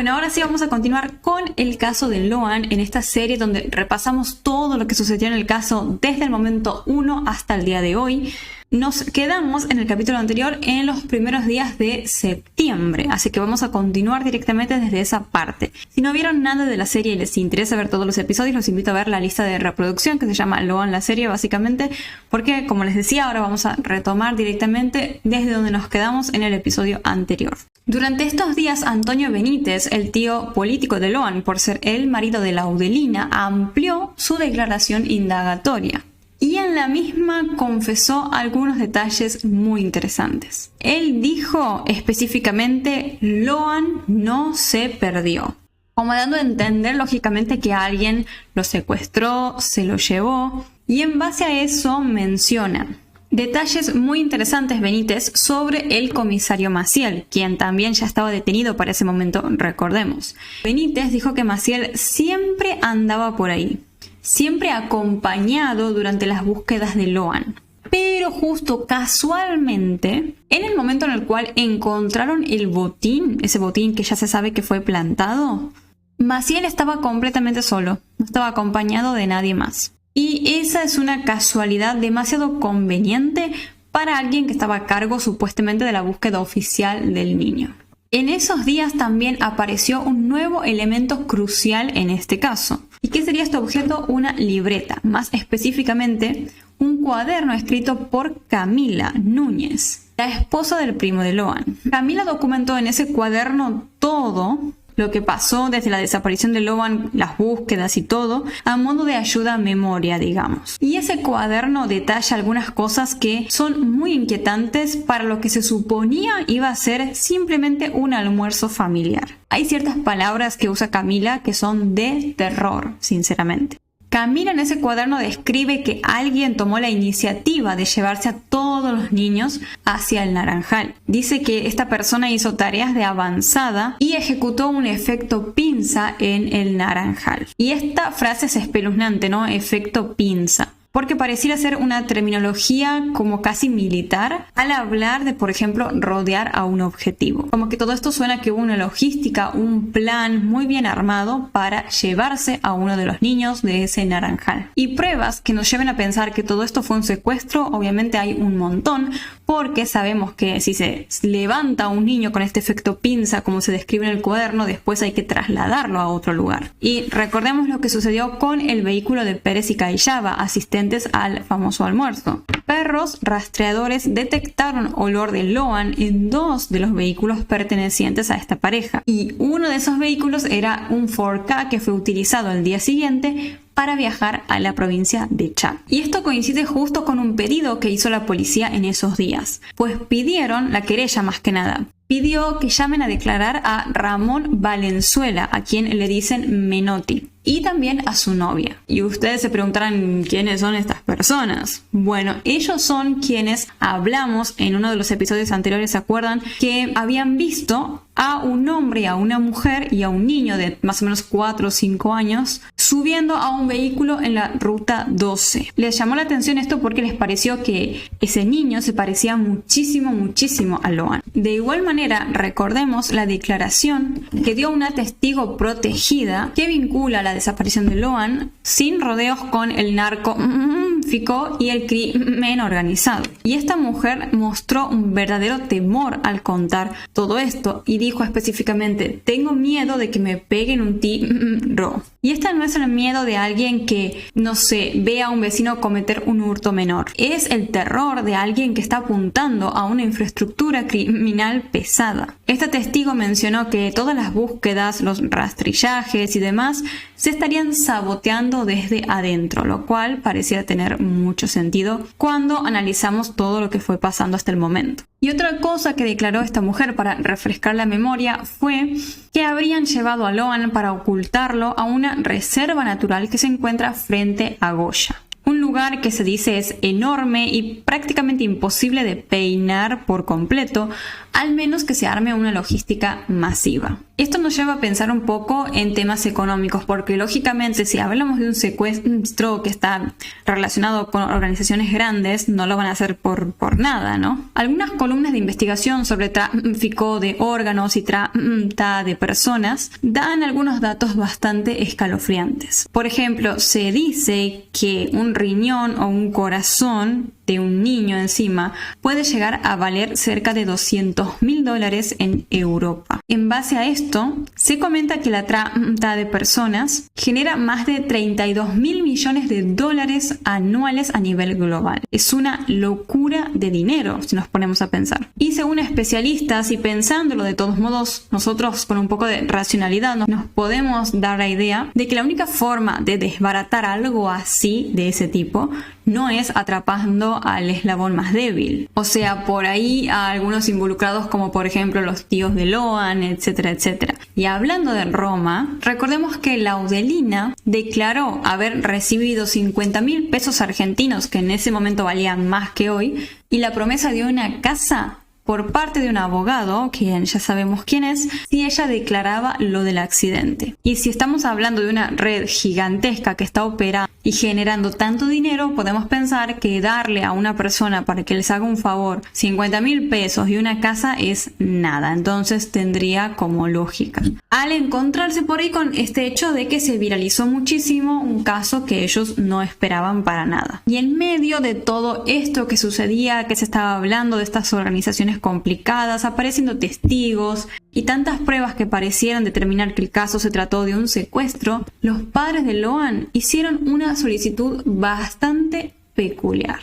Bueno, ahora sí vamos a continuar con el caso de Loan en esta serie donde repasamos todo lo que sucedió en el caso desde el momento 1 hasta el día de hoy. Nos quedamos en el capítulo anterior en los primeros días de septiembre, así que vamos a continuar directamente desde esa parte. Si no vieron nada de la serie y les interesa ver todos los episodios, los invito a ver la lista de reproducción que se llama Loan la serie básicamente, porque como les decía, ahora vamos a retomar directamente desde donde nos quedamos en el episodio anterior. Durante estos días, Antonio Benítez, el tío político de Loan, por ser el marido de Laudelina, amplió su declaración indagatoria. Y en la misma confesó algunos detalles muy interesantes. Él dijo específicamente: Loan no se perdió. Como dando a entender lógicamente que alguien lo secuestró, se lo llevó. Y en base a eso menciona detalles muy interesantes Benítez sobre el comisario Maciel, quien también ya estaba detenido para ese momento, recordemos. Benítez dijo que Maciel siempre andaba por ahí, siempre acompañado durante las búsquedas de Loan. Pero justo casualmente, en el momento en el cual encontraron el botín, ese botín que ya se sabe que fue plantado, Maciel estaba completamente solo, no estaba acompañado de nadie más. Y esa es una casualidad demasiado conveniente para alguien que estaba a cargo supuestamente de la búsqueda oficial del niño. En esos días también apareció un nuevo elemento crucial en este caso. ¿Y qué sería este objeto? Una libreta, más específicamente un cuaderno escrito por Camila Núñez, la esposa del primo de Loan. Camila documentó en ese cuaderno todo lo que pasó desde la desaparición de Loan, las búsquedas y todo, a modo de ayuda a memoria, digamos. Y ese cuaderno detalla algunas cosas que son muy inquietantes para lo que se suponía iba a ser simplemente un almuerzo familiar. Hay ciertas palabras que usa Camila que son de terror, sinceramente. Camila en ese cuaderno describe que alguien tomó la iniciativa de llevarse a todos los niños hacia el Naranjal. Dice que esta persona hizo tareas de avanzada y ejecutó un efecto pinza en el Naranjal. Y esta frase es espeluznante, ¿no? Efecto pinza. Porque pareciera ser una terminología como casi militar al hablar de, por ejemplo, rodear a un objetivo. Como que todo esto suena que hubo una logística, un plan muy bien armado para llevarse a uno de los niños de ese Naranjal. Y pruebas que nos lleven a pensar que todo esto fue un secuestro, obviamente hay un montón, porque sabemos que si se levanta un niño con este efecto pinza, como se describe en el cuaderno, después hay que trasladarlo a otro lugar. Y recordemos lo que sucedió con el vehículo de Pérez y Cayaba, asistente al famoso almuerzo. Perros rastreadores detectaron olor de Loan en 2 de los vehículos pertenecientes a esta pareja. Y uno de esos vehículos era un 4K que fue utilizado el día siguiente para viajar a la provincia de Chaco. Y esto coincide justo con un pedido que hizo la policía en esos días. Pues pidieron, la querella más que nada, pidió que llamen a declarar a Ramón Valenzuela, a quien le dicen Menotti, y también a su novia. Y ustedes se preguntarán quiénes son estas personas. Bueno, ellos son quienes hablamos en uno de los episodios anteriores, ¿se acuerdan? Que habían visto a un hombre, a una mujer y a un niño de más o menos 4 o 5 años subiendo a un vehículo en la ruta 12. Les llamó la atención esto porque les pareció que ese niño se parecía muchísimo a Loan. De igual manera, recordemos la declaración que dio una testigo protegida que vincula la desaparición de Loan sin rodeos con el narcotráfico y el crimen organizado. Y esta mujer mostró un verdadero temor al contar todo esto y dijo específicamente: tengo miedo de que me peguen un tiro. Y esta no es el miedo de alguien que, no sé, ve a un vecino cometer un hurto menor. Es el terror de alguien que está apuntando a una infraestructura criminal pesada. Esta testigo mencionó que todas las búsquedas, los rastrillajes y demás se estarían saboteando desde adentro, lo cual parecía tener mucho sentido cuando analizamos todo lo que fue pasando hasta el momento. Y otra cosa que declaró esta mujer para refrescar la memoria fue que habrían llevado a Loan para ocultarlo a una reserva natural que se encuentra frente a Goya. Un lugar que se dice es enorme y prácticamente imposible de peinar por completo, al menos que se arme una logística masiva. Esto nos lleva a pensar un poco en temas económicos, porque lógicamente si hablamos de un secuestro que está relacionado con organizaciones grandes, no lo van a hacer por nada, ¿no? Algunas columnas de investigación sobre tráfico de órganos y trata de personas dan algunos datos bastante escalofriantes. Por ejemplo, se dice que un riñón o un corazón de un niño encima puede llegar a valer cerca de $200.000 en Europa. En base a esto, se comenta que la trata de personas genera más de $32.000 millones anuales a nivel global. Es una locura de dinero si nos ponemos a pensar. Y según especialistas, y pensándolo de todos modos, nosotros con un poco de racionalidad nos podemos dar la idea de que la única forma de desbaratar algo así, de ese tipo, no es atrapando al eslabón más débil. O sea, por ahí a algunos involucrados como por ejemplo los tíos de Loan, etcétera, etcétera. Y hablando de Roma, recordemos que Laudelina declaró haber recibido 50.000 pesos argentinos, que en ese momento valían más que hoy, y la promesa de una casa por parte de un abogado, quien ya sabemos quién es, si ella declaraba lo del accidente. Y si estamos hablando de una red gigantesca que está operando y generando tanto dinero, podemos pensar que darle a una persona para que les haga un favor 50.000 pesos y una casa es nada. Entonces tendría como lógica. Al encontrarse por ahí con este hecho de que se viralizó muchísimo un caso que ellos no esperaban para nada. Y en medio de todo esto que sucedía, que se estaba hablando de estas organizaciones complicadas, apareciendo testigos y tantas pruebas que parecieran determinar que el caso se trató de un secuestro, los padres de Loan hicieron una solicitud bastante peculiar.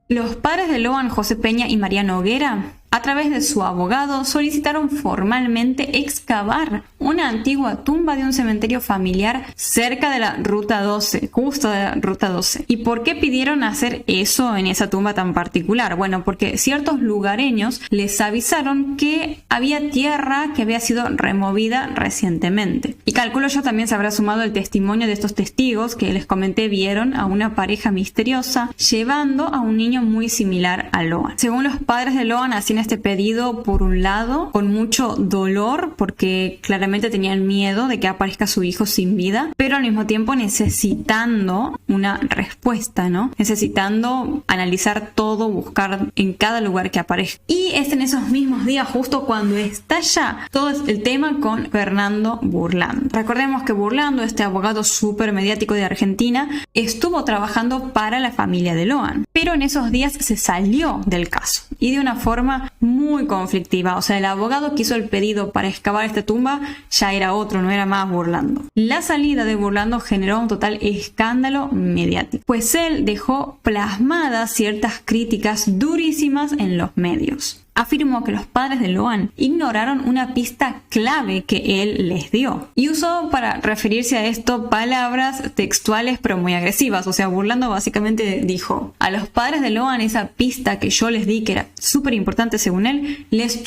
Los padres de Loan, José Peña y María Noguera, a través de su abogado, solicitaron formalmente excavar una antigua tumba de un cementerio familiar cerca de la Ruta 12, justo de la Ruta 12. ¿Y por qué pidieron hacer eso en esa tumba tan particular? Bueno, porque ciertos lugareños les avisaron que había tierra que había sido removida recientemente. Y calculo yo también se habrá sumado el testimonio de estos testigos que les comenté vieron a una pareja misteriosa llevando a un niño muy similar a Loan. Según los padres de Loan, hacían este pedido por un lado con mucho dolor porque claramente tenían miedo de que aparezca su hijo sin vida, pero al mismo tiempo necesitando una respuesta, ¿no? Necesitando analizar todo, buscar en cada lugar que aparezca. Y es en esos mismos días justo cuando estalla todo el tema con Fernando Burlando. Recordemos que Burlando, este abogado súper mediático de Argentina, estuvo trabajando para la familia de Loan, pero en esos días se salió del caso y de una forma muy conflictiva. O sea, el abogado que hizo el pedido para excavar esta tumba ya era otro, no era más Burlando. La salida de Burlando generó un total escándalo mediático, pues él dejó plasmadas ciertas críticas durísimas en los medios. Afirmó que los padres de Loan ignoraron una pista clave que él les dio y usó para referirse a esto palabras textuales pero muy agresivas. O sea, Burlando básicamente dijo: a los padres de Loan esa pista que yo les di, que era súper importante según él, les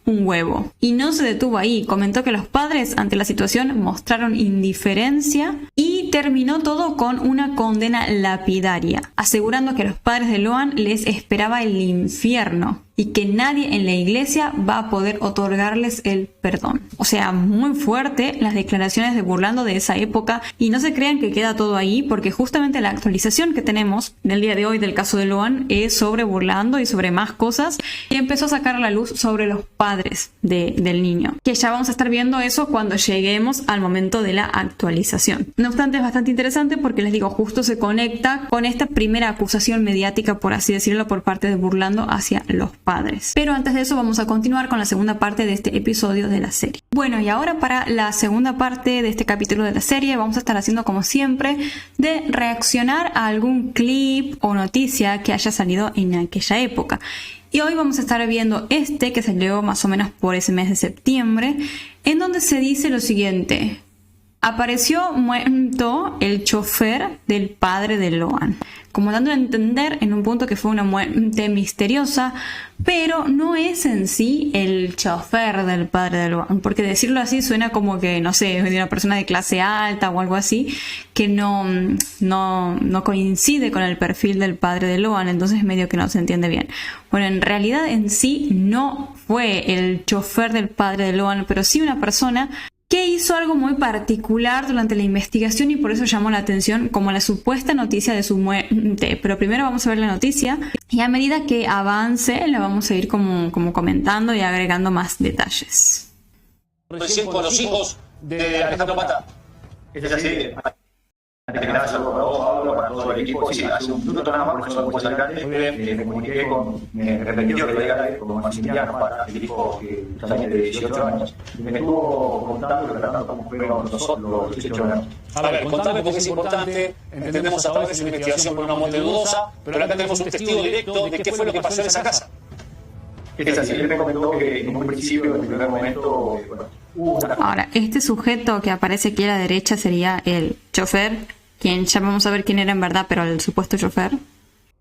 un huevo. Y no se detuvo ahí, comentó que los padres ante la situación mostraron indiferencia y terminó todo con una condena lapidaria, asegurando que a los padres de Loan les esperaba el infierno y que nadie en la iglesia va a poder otorgarles el perdón. O sea, muy fuerte las declaraciones de Burlando de esa época, y no se crean que queda todo ahí, porque justamente la actualización que tenemos del día de hoy del caso de Loan es sobre Burlando y sobre más cosas, y empezó a sacar a la luz sobre los padres del niño, que ya vamos a estar viendo eso cuando lleguemos al momento de la actualización. No obstante, es bastante interesante porque les digo, justo se conecta con esta primera acusación mediática, por así decirlo, por parte de Burlando hacia los padres. Pero antes de eso vamos a continuar con la segunda parte de este episodio de la serie. Bueno, y ahora para la segunda parte de este capítulo de la serie vamos a estar haciendo, como siempre, de reaccionar a algún clip o noticia que haya salido en aquella época. Y hoy vamos a estar viendo este que salió más o menos por ese mes de septiembre, en donde se dice lo siguiente: Apareció muerto el chofer del padre de Loan, como dando a entender en un punto que fue una muerte misteriosa, pero no es en sí el chofer del padre de Loan, porque decirlo así suena como que, no sé, es de una persona de clase alta o algo así, que no coincide con el perfil del padre de Loan, entonces medio que no se entiende bien. Bueno, en realidad en sí no fue el chofer del padre de Loan, pero sí una persona que hizo algo muy particular durante la investigación y por eso llamó la atención como la supuesta noticia de su muerte. Pero primero vamos a ver la noticia y a medida que avance la vamos a ir como comentando y agregando más detalles. Recién con los hijos de Alejandro Pata. Es así. Antes que nada, saludos para vos, Pablo, para todo el equipo. Sí, hace un minuto nada más, por eso puedo salir antes. Me comuniqué me permitió que lo diga con Maximiliano para el equipo que tiene de 18 años. Y me estuvo contando y relatando cómo fueron los 18 años. A ver, contame porque es importante. Entendemos hasta ahora que es una investigación por una muerte dudosa, pero acá tenemos un testigo directo de qué fue lo que pasó en esa casa. Es así, él me comentó que en un principio, en el primer momento, Ahora, este sujeto que aparece aquí a la derecha sería el chofer, quien ya vamos a ver quién era en verdad, pero el supuesto chofer.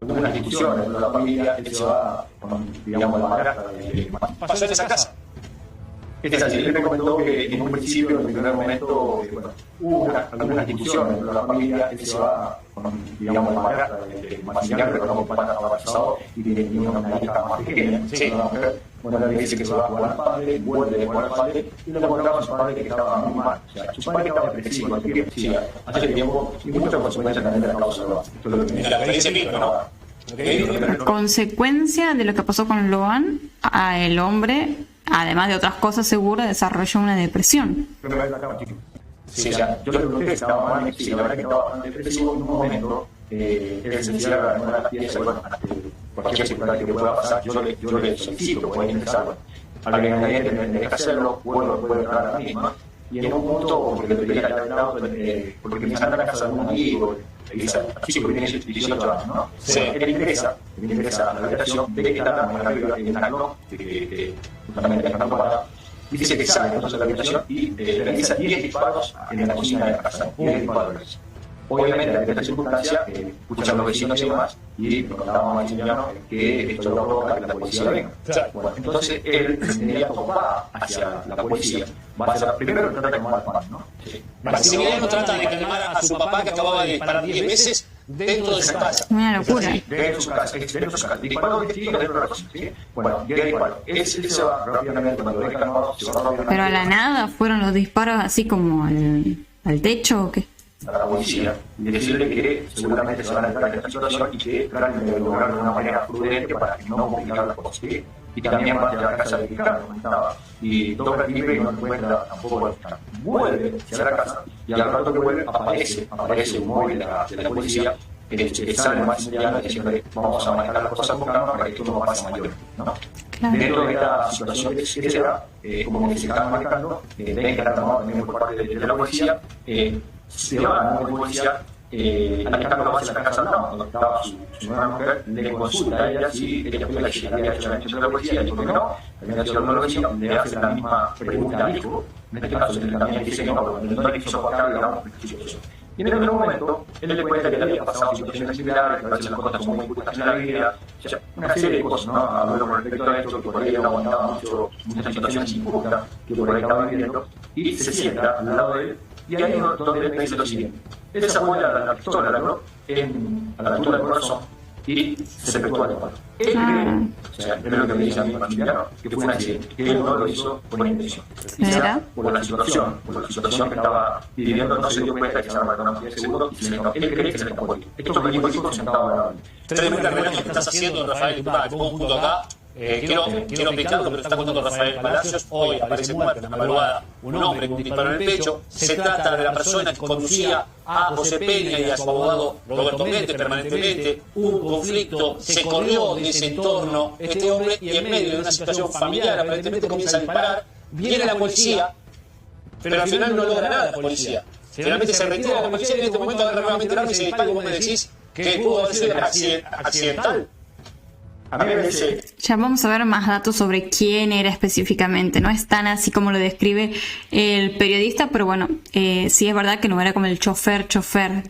Algunas discusiones de la familia, él se va con, digamos, la madrastra de ¿Pasó en esa casa? Es así, él me comentó que en un principio, en el primer momento, algunas discusiones de la familia, él se va con, digamos, la madrastra de Maximiliano, pero no para avanzado, y tiene una hija más pequeña, una mujer. Bueno, le dice que se va a jugar al padre, vuelve de jugar al padre, y le contaba a su padre que estaba muy mal. O sea, su padre estaba depresivo, hace tiempo, y muchas consecuencias también de la causa de Loan. En la experiencia misma, ¿no? Consecuencia de lo que pasó con Loan, el hombre, además de otras cosas seguro, desarrolló una depresión. Sí, o sea, yo le pregunté, estaba mal, sí, la verdad que estaba bastante depresivo en un momento. Él se encierra en una pieza, bueno, cualquier circunstancia que pueda pasar, yo le solicito, puede ingresar, al que nadie tiene que hacerlo, puedo entrar a la misma. Y en un punto, porque le pedí al lado, porque me salió a la casa de un amigo, chico que tiene 18 años, ¿no? Sí. Él ingresa a la habitación, ve que está arriba en una clon, justamente en una parada, dice que sale entonces de la habitación y realiza 10 disparos en la cocina de la casa, 10 disparos. Obviamente, en esta circunstancia, escuchan los vecinos y demás, y preguntábamos a Maximiliano que esto lo provoca que la policía venga. Bueno, entonces él inmediato va hacia la policía. Va hacia primero trata de calmar al padre, ¿no? Sí. Maximiliano trata de calmar a su papá que acababa de disparar 10 veces dentro de su casa. Una locura. Dentro de su casa, disparó 10 tiros dentro de la casa, ¿sí? Bueno, y ahí igual, él se va rápidamente, cuando lo ve calmado, se va rápidamente. Pero a la nada fueron los disparos así como al techo o qué. A la policía y decirle que seguramente se van a entrar en esta situación y que traten de lograrlo de una manera prudente para que no complicar las cosas. Y también va a la casa del fiscal, comentaba, y toca el timbre y no encuentra tampoco el fiscal. Vuelve hacia la casa y al rato que vuelve aparece un móvil de la policía que sale Maximiliano diciéndole vamos a manejar las cosas con calma para que esto no pase mayor, ¿no? Claro. Dentro de esta situación que se da, como que se están manejando, ven que está tomado también por parte de la policía, se va a la policía, Alejandro va hacia la casa al lado, donde estaba su nueva mujer, le consulta a ella si ella fue la que había hecho la denuncia de la policía, y dijo que no, había sido uno de los vecinos, le hace la misma pregunta al hijo, en este caso también dice que no le quiso pagar, digamos, y en el mismo momento, él le cuenta que le había pasado situaciones similares, que a veces las cosas son muy injustas en la vida, o sea, una serie de cosas, ¿no? Hablando con respecto a esto, que por ahí él aguantaba muchas situaciones injustas que por ahí estaba viviendo, y se sienta al lado de él, y ahí es donde él me dice lo siguiente. Él se apoya la pistola, a la altura del corazón, y se efectúa el disparo. Él cree, o sea, es lo que me dice a mí Maximiliano, que fue un accidente, que él no lo hizo con intención. ¿Será? Por la situación que estaba viviendo, no se dio cuenta que estaba con un seguro, y él cree que se le escapó. Estos políticos sentados al lado. Tremenda reunión que estás haciendo, Rafael, que pongo un punto acá. Quiero explicar lo que está contando Rafael Palacios. Hoy aparece muerto en la madrugada un hombre con un disparo en el pecho. Se trata de la persona que conducía a José Peña y a su abogado Roberto Mete permanentemente. Un conflicto, se corrió de ese entorno este hombre y en medio de una situación familiar aparentemente comienza a disparar. Viene la policía, pero al final no logra nada la policía. Finalmente se retira la policía y en este momento agarra nuevamente el arma y se dispara, y vos me decís que pudo haber sido accidental. A mí me parece... Ya vamos a ver más datos sobre quién era específicamente. No es tan así como lo describe el periodista, pero bueno, sí es verdad que no era como el chofer,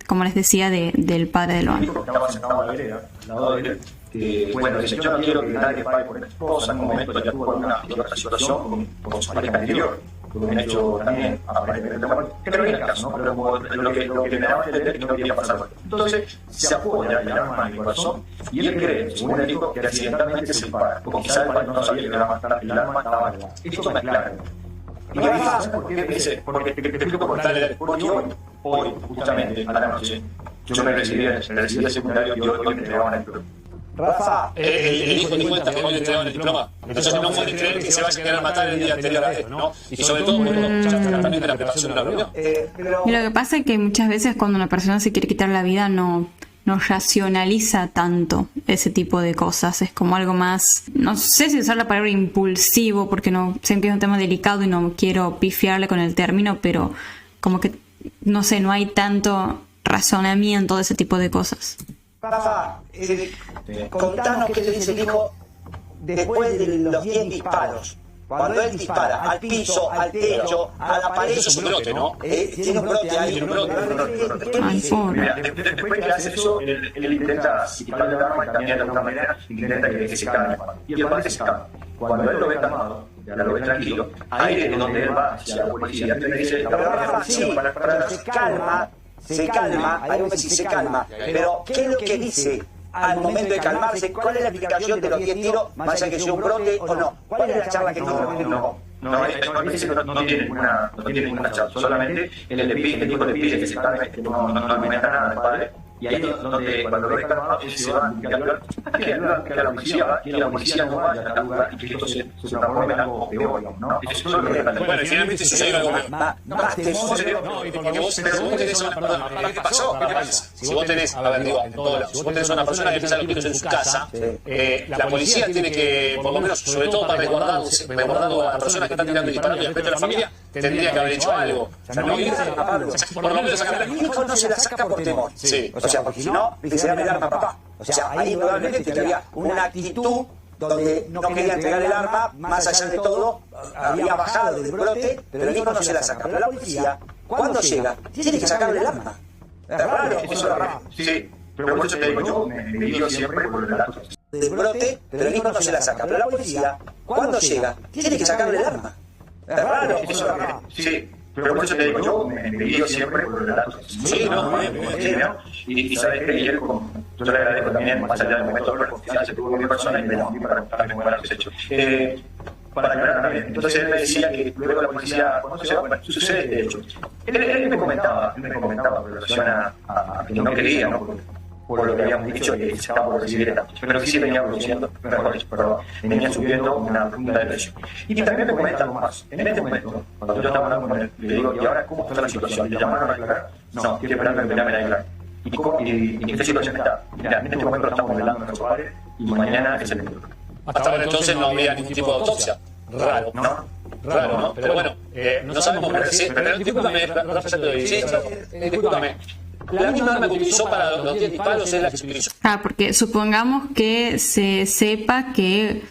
como les decía, del padre de Loan. Estaba sentado en la vereda, al lado de él, que, bueno, dice, yo no quiero que nadie pague por mi esposa, en un momento ya tuvo alguna otra situación con su pareja anterior, que me han hecho también, aparentemente, bueno, que no viene el caso, ¿no? Pero lo que me daba a entender es que no quería pasar por esto. Entonces, se apoya el arma en el corazón, y él cree, según él dijo, que accidentalmente se dispara, porque quizá el padre no sabía que el arma estaba en la... Esto me aclara. ¿Y qué pasa? ¿Por qué? Dice, porque te explico por tal, porque hoy, justamente, a la noche, yo me recibí el secundario y hoy me entregaban el diploma. Rafa, el hijo te cuenta que hoy le entregaban el diploma. Entonces no puede creer que se vaya a querer matar el día anterior a esto, ¿no? Y sobre todo, bueno, ya está también de la preparación de la reunión. Y lo que pasa es que muchas veces cuando una persona se quiere quitar la vida no racionaliza tanto ese tipo de cosas. Es como algo más, no sé si usar la palabra impulsivo, porque no sé que es un tema delicado y no quiero pifiarle con el término, pero como que, no sé, no hay tanto razonamiento de ese tipo de cosas. Rafa, contanos qué le dice el hijo después de los 10 disparos. Cuando él dispara al piso, al techo, a la pared, Eso es un brote, ¿no? tiene un brote ahí. Tiene un brote. ¿Qué dice? Mira, después que hace eso, él intenta quitarle el arma y también de alguna manera intenta que se calme. Y el padre se calma. Cuando él lo ve calmado, ya lo ve tranquilo, ahí es donde él va hacia la policía. Él le dice, Rafa, sí, pero se calma, ahí vos decís se calma, pero ¿qué es lo que dice al momento de calmarse? ¿Cuál es la explicación de los 10 tiros, más allá que sea un brote o no? ¿Cuál es la charla que tiene? No tiene ninguna charla, solamente él le pide, el hijo le pide que se calme, que no alimenta nada al padre. Y ahí es donde, cuando lo ve calmado, él se va que la policía no vaya a tal lugar y que esto se transforme en algo peor, ¿no? Eso es lo que Bueno, y finalmente sucedió algo peor. Más temor. No, y porque vos tenés una persona, ¿qué te pasó? ¿Qué te pasa? Si vos tenés, a ver, digo, en todos lados, si vos tenés una persona que empieza a los gritos en su casa, la policía tiene que, por lo menos, sobre todo para resguardando a la persona que está tirando y disparando y al respeto de la familia, tendría que haber hecho algo. O sea, no irse a Pablo, por lo menos sacar Mi hijo no se la saca por temor. Sí. O sea, porque si no, se dame el arma, papá. O sea, ahí probablemente había una actitud donde no quería entregar el arma, más allá de todo, había bajado del brote, pero el hijo no se la saca. Pero la policía, cuando llega, tiene que sacarle el arma. Es raro, eso es raro. Sí, pero por eso te digo, yo me guío siempre por el relato. Del brote, pero el hijo no se la saca. Pero la policía, cuando llega, tiene que sacarle el arma. Es raro, eso es raro. Sí, pero por eso te digo, yo me guío siempre por el relato. Sí, no, y sabes que ayer, yo le agradezco también, más allá del momento de confianza que tuvo con mi persona, y me llamó para contarme cómo eran los hechos. Para aclarar también, entonces él me decía que luego la policía, bueno, sucede este hecho. Él me comentaba en relación a que no quería, ¿no? Por lo que habíamos dicho, que se estaba por recibir esta, pero que sí venía produciendo, venía subiendo una profunda depresión. Y también me comenta algo más. En este momento, cuando yo estaba hablando con él, le digo, ¿y ahora cómo está la situación? ¿Le llamaron a aclarar? No, quiero esperar que me llamen a aclarar. ¿Y en qué situación está? Mira, en este momento lo estamos velando a nuestro padre y mañana es el entierro. hasta ahora entonces no había ningún tipo de autopsia. Raro, ¿no? Raro, ¿no? Pero bueno, no sabemos por qué. Pero discúlpame, Rafa, ya te doy. Sí, discúlpame. La misma arma que utilizó para los 10 disparos es la que se utilizó. Porque supongamos que se sepa que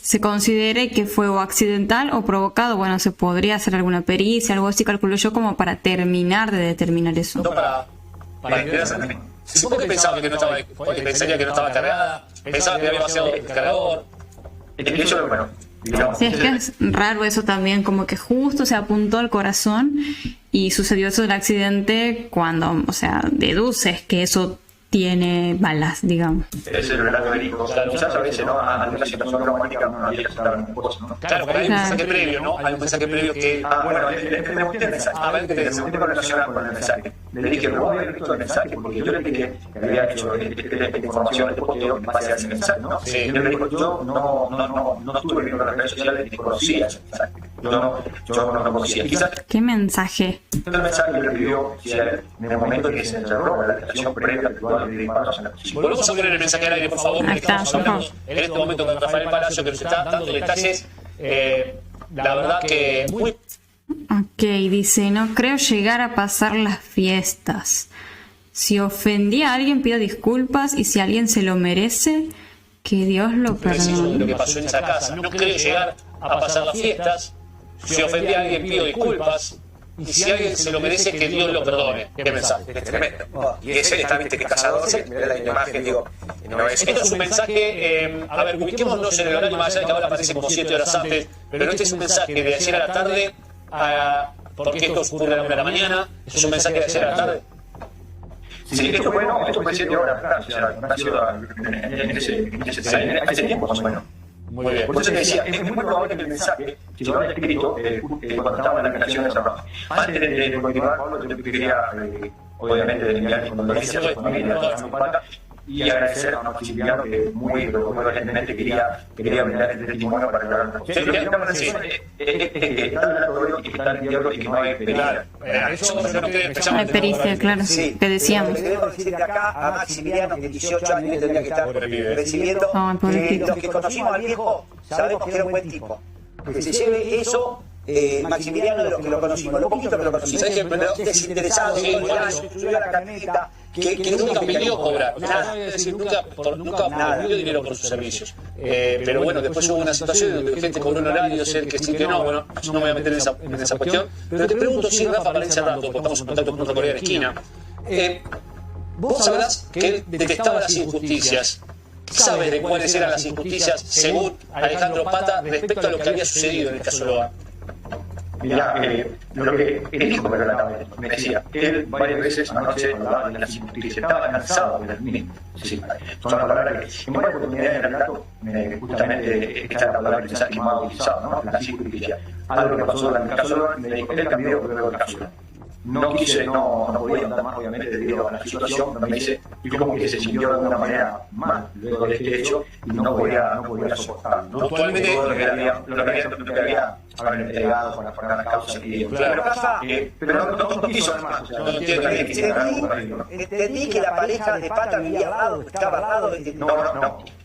se considere que fue o accidental o provocado. Bueno, se podría hacer alguna pericia, algo así, calculo yo, como para terminar de determinar eso. No para quedarse. Supongo que pensaba que no estaba, porque pensaría que no estaba cargada, pensaba que había vaciado el cargador. Eso, bueno, digamos. Sí, es que es raro eso también, como que justo se apuntó al corazón y sucedió eso del accidente cuando, o sea, deduces que eso tiene balas, digamos. Es el relato del hijo. Quizás a veces, ¿no? Ante una situación traumática no había que aceptar una cosa, ¿no? Claro, pero hay un mensaje previo, ¿no? Hay un mensaje previo que... bueno, me gustó el mensaje. A ver, ¿qué te me gustó relacionado con el mensaje. Le dije, ¿vos habías visto el mensaje? Porque yo le dije que había hecho esta información, este posteo en base a ese mensaje, ¿no? Sí. Y él me dijo, yo no estuve viendo las redes sociales ni conocía ese mensaje. Yo no lo conocía. Quizás ¿Qué mensaje? el mensaje que le pidió en el momento en que se encerró la estación previa actual de disparos en la cocina. Volvemos a poner el mensaje al aire, por favor, porque estamos hablando en este momento con Rafael Palacio, que nos está dando detalles, la verdad que muy... Ok, dice, no creo llegar a pasar las fiestas. Si ofendí a alguien, pido disculpas y si alguien se lo merece, Que Dios lo preciso de lo que perdone. pasó en esa casa. No creo llegar a pasar las fiestas. Si ofendí a alguien, pido disculpas. Y si alguien se lo merece, que Dios lo perdone. ¿Qué mensaje? Es tremendo. Y ese está, viste, que es cazador, mirá la imagen, digo, no es... Esto es un mensaje, a ver, ubiquémonos en el horario, más allá de que ahora aparece como 7 horas antes, pero este es un mensaje de ayer a la tarde, porque esto ocurre a la 1 de la mañana, es un mensaje de ayer a la tarde. Sí, esto fue 7 horas, claro, o sea, nació en ese tiempo más o menos. Muy bien. Por eso te decía, es muy probable que el mensaje, si lo había escrito cuando estaba en la creación de Abraham. Antes de continuar, Pablo, yo quería, obviamente, enviar mis condolencias a su familia, a su pata, y agradecer a Maximiliano que muy urgentemente quería brindar este testimonio para lograr una cosa. Está el dato de hoy y está el diablo y que no hay pericia. No hay pericia, claro, que decíamos. Debemos decir de acá a Maximiliano, que 18 años tendría que estar recibiendo. Ay, pobrecito. Los que conocimos al viejo sabemos que era un buen tipo. Que se lleve eso, Maximiliano, de los que lo conocimos, lo poquito que lo conocimos, desinteresado, subió a la camioneta, que nunca pidió cobrar, es decir, nunca pidió dinero por sus servicios. Pero bueno, después hubo una situación en donde gente cobró un horario, sé que sí, que no, bueno, no me voy a meter en esa cuestión. Pero te pregunto, sí, Rafa, para ir cerrando, porque estamos en contacto con otra Corea de esquina. Vos sabrás que él detestaba las injusticias. ¿Sabes de cuáles eran las injusticias, según Alejandro Pata, respecto a lo que había sucedido en el caso Loa? Mirá, lo que él dijo me relataba, me decía, él varias veces anoche hablaba de las injusticias, estaba cansado de las mismas. Sí, son las palabras que en varias oportunidades en el relato, justamente esta es la palabra que más ha utilizado, ¿no? Las injusticias. Algo que pasó en el caso Loa, me dijo, él cambió luego del caso Loa. No podía andar más, obviamente, debido a la situación, me dice, y como que se sintió de alguna manera mal luego de este hecho y no podía soportarlo. ¿No? Actualmente, lo que había entregado con las causas que claro. Pero no quiso además, o sea, no entiendo que entendí que la pareja de Pata vivía al lado, estaba al lado de... No.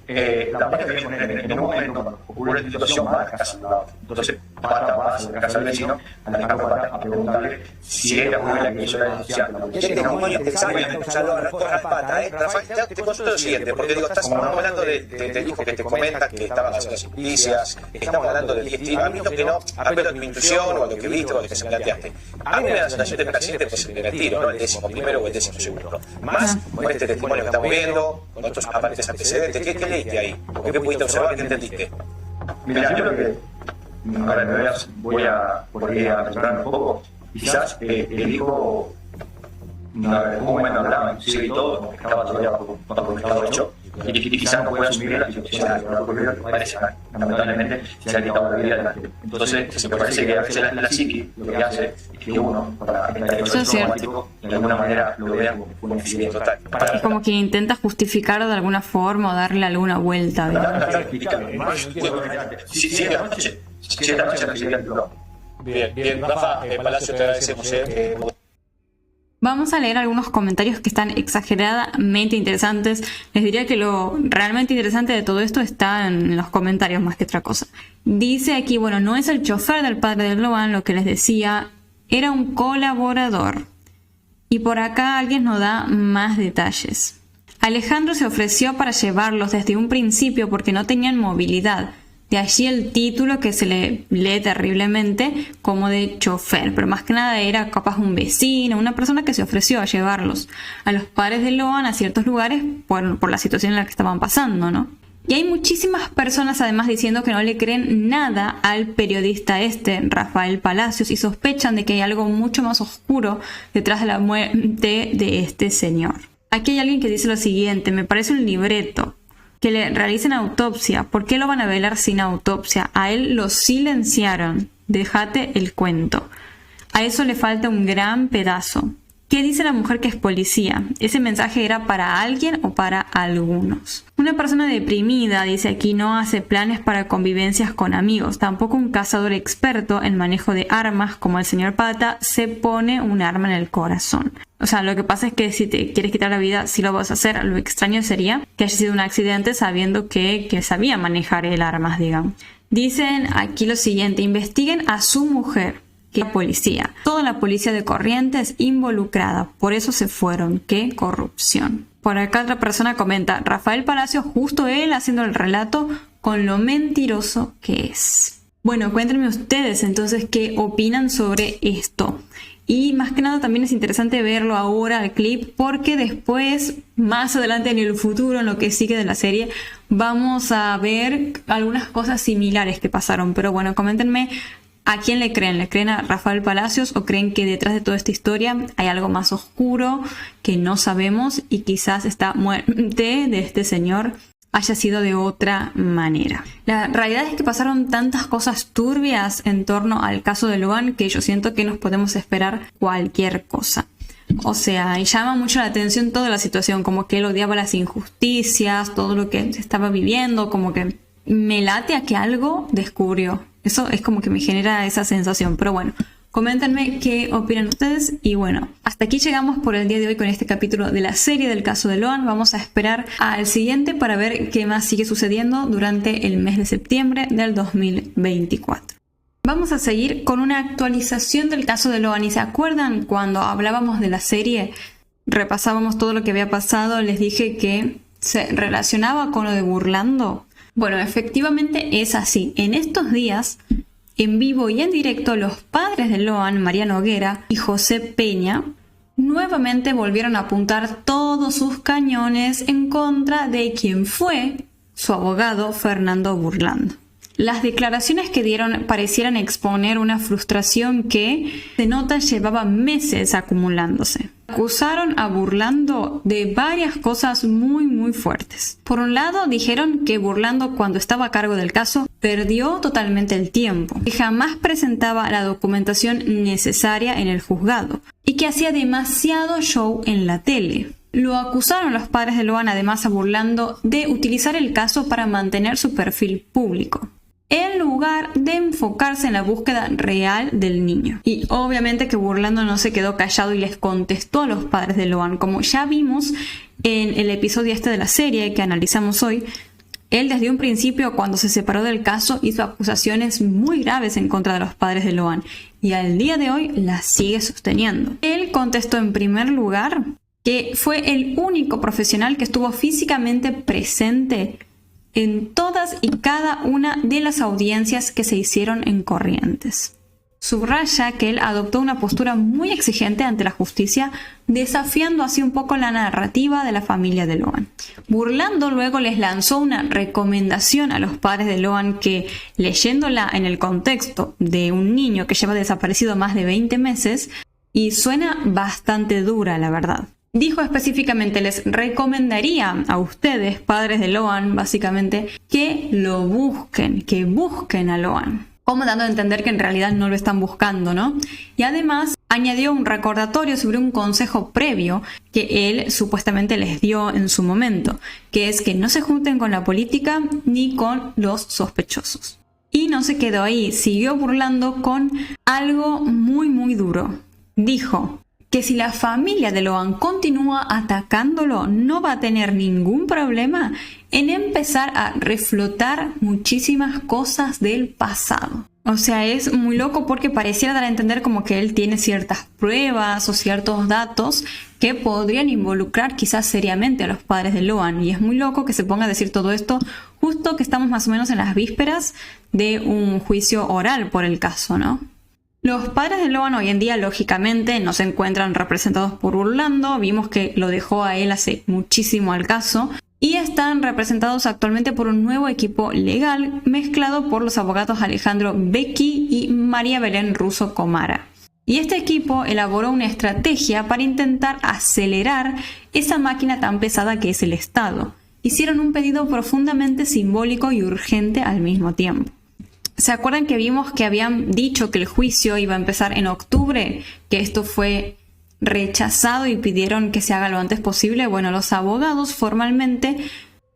La pareja vivía con él en un momento cuando ocurrió la situación, va a casa al lado. Entonces, Pata va a la casa del vecino, Alejandro Pata, a preguntarle si era una la que hizo la denuncia. ¿Qué testimonio te sabe que usarlo a Pata, Rafael, te consulto lo siguiente, porque digo, estamos hablando del hijo que te comenta que estaba haciendo las injusticias, estamos hablando del hijo, a mí lo que no, apelo a tu intuición o a lo que viste o a lo que se planteaste. A mí me da la sensación de que el accidente fue el tiro, no el 11º o el 12º. Más con este testimonio que estamos viendo, con otros aparentes antecedentes, ¿qué leíste ahí? ¿O qué pudiste observar? ¿Qué entendiste? Mira, yo creo que, ahora voy a asesorar un poco, quizás el hijo, en un momento hablaba, inclusive y todo, como que estaba todavía bajo el estado hecho, y quizás no puede asumir la situación que ocurrió, parece, lamentablemente, se ha quitado la vida delante. Entonces, me parece que a veces la psiqui lo que hace es que uno, para este traumático, de alguna manera lo vea como un accidente total. Es como que intenta justificarlo de alguna forma o darle alguna vuelta, ¿verdad? Sí, la noche. Sí, la noche recibía el blog. Bien, Rafa, Palacio, te agradecemos. Vamos a leer algunos comentarios que están exageradamente interesantes. Les diría que lo realmente interesante de todo esto está en los comentarios más que otra cosa. Dice aquí, bueno, no es el chofer del padre de Loan, lo que les decía, era un colaborador. Y por acá alguien nos da más detalles. Alejandro se ofreció para llevarlos desde un principio porque no tenían movilidad. De allí el título que se le lee terriblemente como de chofer, pero más que nada era capaz un vecino, una persona que se ofreció a llevarlos a los padres de Loan a ciertos lugares por la situación en la que estaban pasando, ¿no? Y hay muchísimas personas además diciendo que no le creen nada al periodista Rafael Palacios, y sospechan de que hay algo mucho más oscuro detrás de la muerte de este señor. Aquí hay alguien que dice lo siguiente: me parece un libreto. Que le realicen autopsia. ¿Por qué lo van a velar sin autopsia? A él lo silenciaron. Déjate el cuento. A eso le falta un gran pedazo. ¿Qué dice la mujer que es policía? ¿Ese mensaje era para alguien o para algunos? Una persona deprimida, dice aquí, no hace planes para convivencias con amigos. Tampoco un cazador experto en manejo de armas como el señor Pata se pone un arma en el corazón. O sea, lo que pasa es que si te quieres quitar la vida, sí lo vas a hacer. Lo extraño sería que haya sido un accidente sabiendo que sabía manejar el arma, digamos. Dicen aquí lo siguiente: investiguen a su mujer, que es policía. Toda la policía de Corrientes involucrada. Por eso se fueron. ¡Qué corrupción! Por acá otra persona comenta, Rafael Palacios, justo él haciendo el relato con lo mentiroso que es. Bueno, cuéntenme ustedes entonces qué opinan sobre esto. Y más que nada también es interesante verlo ahora, el clip, porque después, más adelante en el futuro, en lo que sigue de la serie, vamos a ver algunas cosas similares que pasaron. Pero bueno, coméntenme a quién le creen. ¿Le creen a Rafael Palacios o creen que detrás de toda esta historia hay algo más oscuro que no sabemos y quizás esta muerte de este señor haya sido de otra manera? La realidad es que pasaron tantas cosas turbias en torno al caso de Loan que yo siento que nos podemos esperar cualquier cosa. O sea, llama mucho la atención toda la situación, como que él odiaba las injusticias, todo lo que se estaba viviendo, como que me late a que algo descubrió. Eso es como que me genera esa sensación, pero bueno. Coméntenme qué opinan ustedes y bueno, hasta aquí llegamos por el día de hoy con este capítulo de la serie del caso de Loan. Vamos a esperar al siguiente para ver qué más sigue sucediendo durante el mes de septiembre del 2024. Vamos a seguir con una actualización del caso de Loan. ¿Y se acuerdan cuando hablábamos de la serie? Repasábamos todo lo que había pasado, les dije que se relacionaba con lo de Burlando. Bueno, efectivamente es así. En estos días, en vivo y en directo, los padres de Loan, María Noguera y José Peña, nuevamente volvieron a apuntar todos sus cañones en contra de quien fue su abogado, Fernando Burlando. Las declaraciones que dieron parecieran exponer una frustración que, se nota, llevaba meses acumulándose. Acusaron a Burlando de varias cosas muy fuertes. Por un lado, dijeron que Burlando, cuando estaba a cargo del caso, perdió totalmente el tiempo, que jamás presentaba la documentación necesaria en el juzgado y que hacía demasiado show en la tele. Lo acusaron los padres de Loan además a Burlando de utilizar el caso para mantener su perfil público, en lugar de enfocarse en la búsqueda real del niño. Y obviamente que Burlando no se quedó callado y les contestó a los padres de Loan. Como ya vimos en el episodio este de la serie que analizamos hoy, él desde un principio, cuando se separó del caso, hizo acusaciones muy graves en contra de los padres de Loan y al día de hoy las sigue sosteniendo. Él contestó en primer lugar que fue el único profesional que estuvo físicamente presente en todas y cada una de las audiencias que se hicieron en Corrientes. Subraya que él adoptó una postura muy exigente ante la justicia, desafiando así un poco la narrativa de la familia de Loan. Burlando luego les lanzó una recomendación a los padres de Loan que, leyéndola en el contexto de un niño que lleva desaparecido más de 20 meses, y suena bastante dura, la verdad. Dijo específicamente, les recomendaría a ustedes, padres de Loan, básicamente, que lo busquen, que busquen a Loan. Como dando a entender que en realidad no lo están buscando, ¿no? Y además añadió un recordatorio sobre un consejo previo que él supuestamente les dio en su momento, que es que no se junten con la política ni con los sospechosos. Y no se quedó ahí, siguió Burlando con algo muy duro. Dijo que si la familia de Loan continúa atacándolo, no va a tener ningún problema en empezar a reflotar muchísimas cosas del pasado. O sea, es muy loco porque pareciera dar a entender como que él tiene ciertas pruebas o ciertos datos que podrían involucrar quizás seriamente a los padres de Loan. Y es muy loco que se ponga a decir todo esto justo que estamos más o menos en las vísperas de un juicio oral por el caso, ¿no? Los padres de Loan hoy en día, lógicamente, no se encuentran representados por Burlando. Vimos que lo dejó a él hace muchísimo al caso. Y están representados actualmente por un nuevo equipo legal mezclado por los abogados Alejandro Becchi y María Belén Russo Comara. Y este equipo elaboró una estrategia para intentar acelerar esa máquina tan pesada que es el Estado. Hicieron un pedido profundamente simbólico y urgente al mismo tiempo. ¿Se acuerdan que vimos que habían dicho que el juicio iba a empezar en octubre? Que esto fue rechazado y pidieron que se haga lo antes posible. Bueno, los abogados formalmente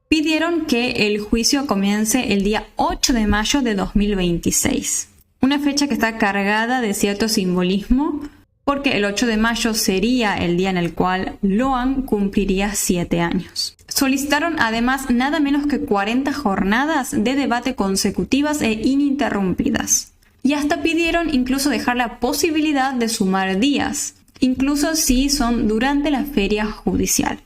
pidieron que el juicio comience el día 8 de mayo de 2026. Una fecha que está cargada de cierto simbolismo, porque el 8 de mayo sería el día en el cual Loan cumpliría 7 años. Solicitaron además nada menos que 40 jornadas de debate consecutivas e ininterrumpidas. Y hasta pidieron incluso dejar la posibilidad de sumar días, incluso si son durante la feria judicial.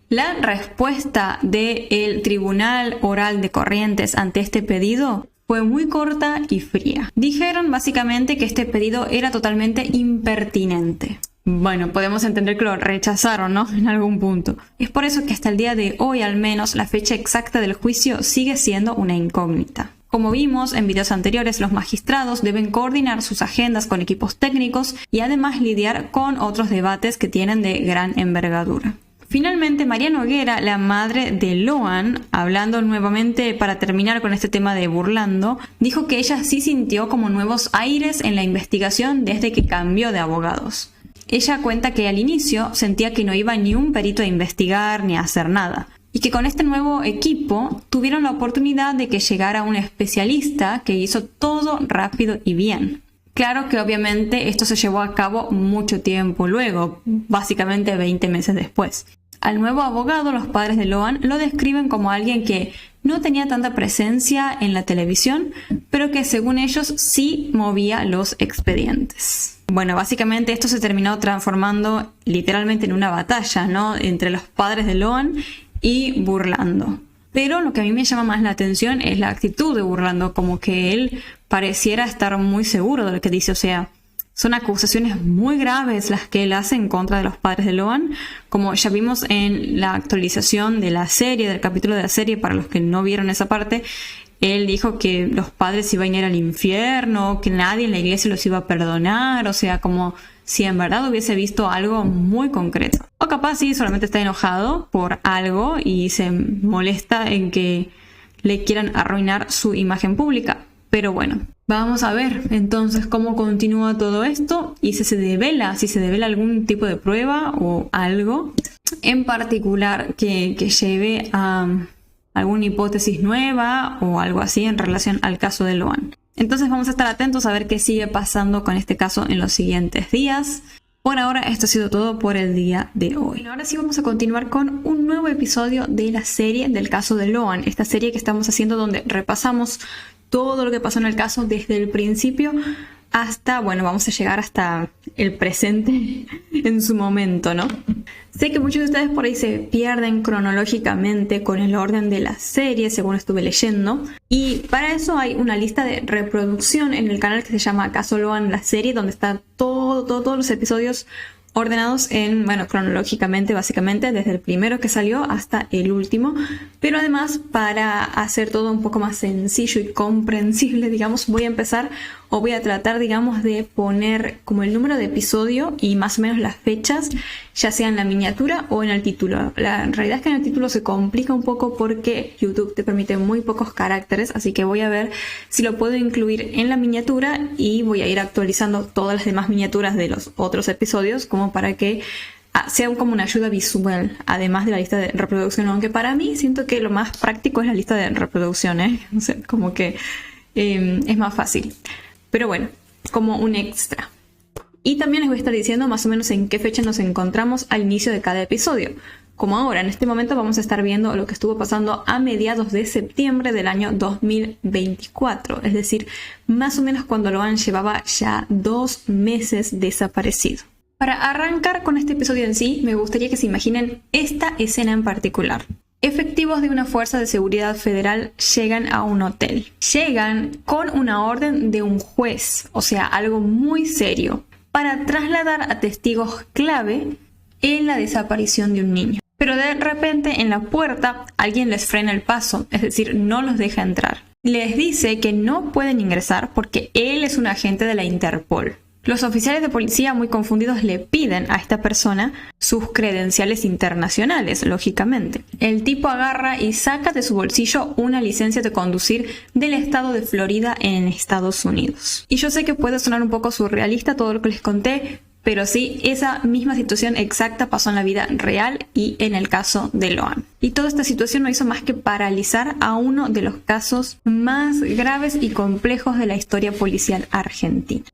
La respuesta del Tribunal Oral de Corrientes ante este pedido fue muy corta y fría. Dijeron básicamente que este pedido era totalmente impertinente. Bueno, podemos entender que lo rechazaron, ¿no? En algún punto. Es por eso que hasta el día de hoy, al menos, la fecha exacta del juicio sigue siendo una incógnita. Como vimos en videos anteriores, los magistrados deben coordinar sus agendas con equipos técnicos y además lidiar con otros debates que tienen de gran envergadura. Finalmente, María Noguera, la madre de Loan, hablando nuevamente para terminar con este tema de Burlando, dijo que ella sí sintió como nuevos aires en la investigación desde que cambió de abogados. Ella cuenta que al inicio sentía que no iba ni un perito a investigar ni a hacer nada, y que con este nuevo equipo tuvieron la oportunidad de que llegara un especialista que hizo todo rápido y bien. Claro que obviamente esto se llevó a cabo mucho tiempo luego, básicamente 20 meses después. Al nuevo abogado, los padres de Loan lo describen como alguien que no tenía tanta presencia en la televisión, pero que según ellos sí movía los expedientes. Bueno, básicamente esto se terminó transformando literalmente en una batalla, ¿no? Entre los padres de Loan y Burlando. Pero lo que a mí me llama más la atención es la actitud de Burlando, como que él pareciera estar muy seguro de lo que dice. O sea, son acusaciones muy graves las que él hace en contra de los padres de Loan. Como ya vimos en la actualización de la serie, del capítulo de la serie, para los que no vieron esa parte, él dijo que los padres iban a ir al infierno, que nadie en la iglesia los iba a perdonar. O sea, como si en verdad hubiese visto algo muy concreto. O capaz sí, solamente está enojado por algo y se molesta en que le quieran arruinar su imagen pública. Pero bueno, vamos a ver entonces cómo continúa todo esto y si se devela algún tipo de prueba o algo en particular que lleve a alguna hipótesis nueva o algo así en relación al caso de Loan. Entonces vamos a estar atentos a ver qué sigue pasando con este caso en los siguientes días. Por ahora esto ha sido todo por el día de hoy. Bueno, ahora sí vamos a continuar con un nuevo episodio de la serie del caso de Loan. Esta serie que estamos haciendo donde repasamos todo lo que pasó en el caso desde el principio hasta, bueno, vamos a llegar hasta el presente en su momento, ¿no? Sé que muchos de ustedes por ahí se pierden cronológicamente con el orden de la serie, según estuve leyendo. Y para eso hay una lista de reproducción en el canal que se llama Caso Loan, la serie, donde está todos los episodios ordenados en, bueno, cronológicamente, básicamente, desde el primero que salió hasta el último. Pero además, para hacer todo un poco más sencillo y comprensible, digamos, voy a tratar, digamos, de poner como el número de episodio y más o menos las fechas, ya sea en la miniatura o en el título. La realidad es que en el título se complica un poco porque YouTube te permite muy pocos caracteres, así que voy a ver si lo puedo incluir en la miniatura y voy a ir actualizando todas las demás miniaturas de los otros episodios como para que sea como una ayuda visual, además de la lista de reproducción, aunque para mí siento que lo más práctico es la lista de reproducción, o sea, como que es más fácil. Pero bueno, como un extra. Y también les voy a estar diciendo más o menos en qué fecha nos encontramos al inicio de cada episodio. Como ahora, en este momento vamos a estar viendo lo que estuvo pasando a mediados de septiembre del año 2024. Es decir, más o menos cuando Loan llevaba ya 2 meses desaparecido. Para arrancar con este episodio en sí, me gustaría que se imaginen esta escena en particular. Efectivos de una fuerza de seguridad federal llegan a un hotel. Llegan con una orden de un juez, o sea, algo muy serio, para trasladar a testigos clave en la desaparición de un niño. Pero de repente en la puerta alguien les frena el paso, es decir, no los deja entrar. Les dice que no pueden ingresar porque él es un agente de la Interpol. Los oficiales de policía, muy confundidos, le piden a esta persona sus credenciales internacionales, lógicamente. El tipo agarra y saca de su bolsillo una licencia de conducir del estado de Florida en Estados Unidos. Y yo sé que puede sonar un poco surrealista todo lo que les conté, pero sí, esa misma situación exacta pasó en la vida real y en el caso de Loan. Y toda esta situación no hizo más que paralizar a uno de los casos más graves y complejos de la historia policial argentina.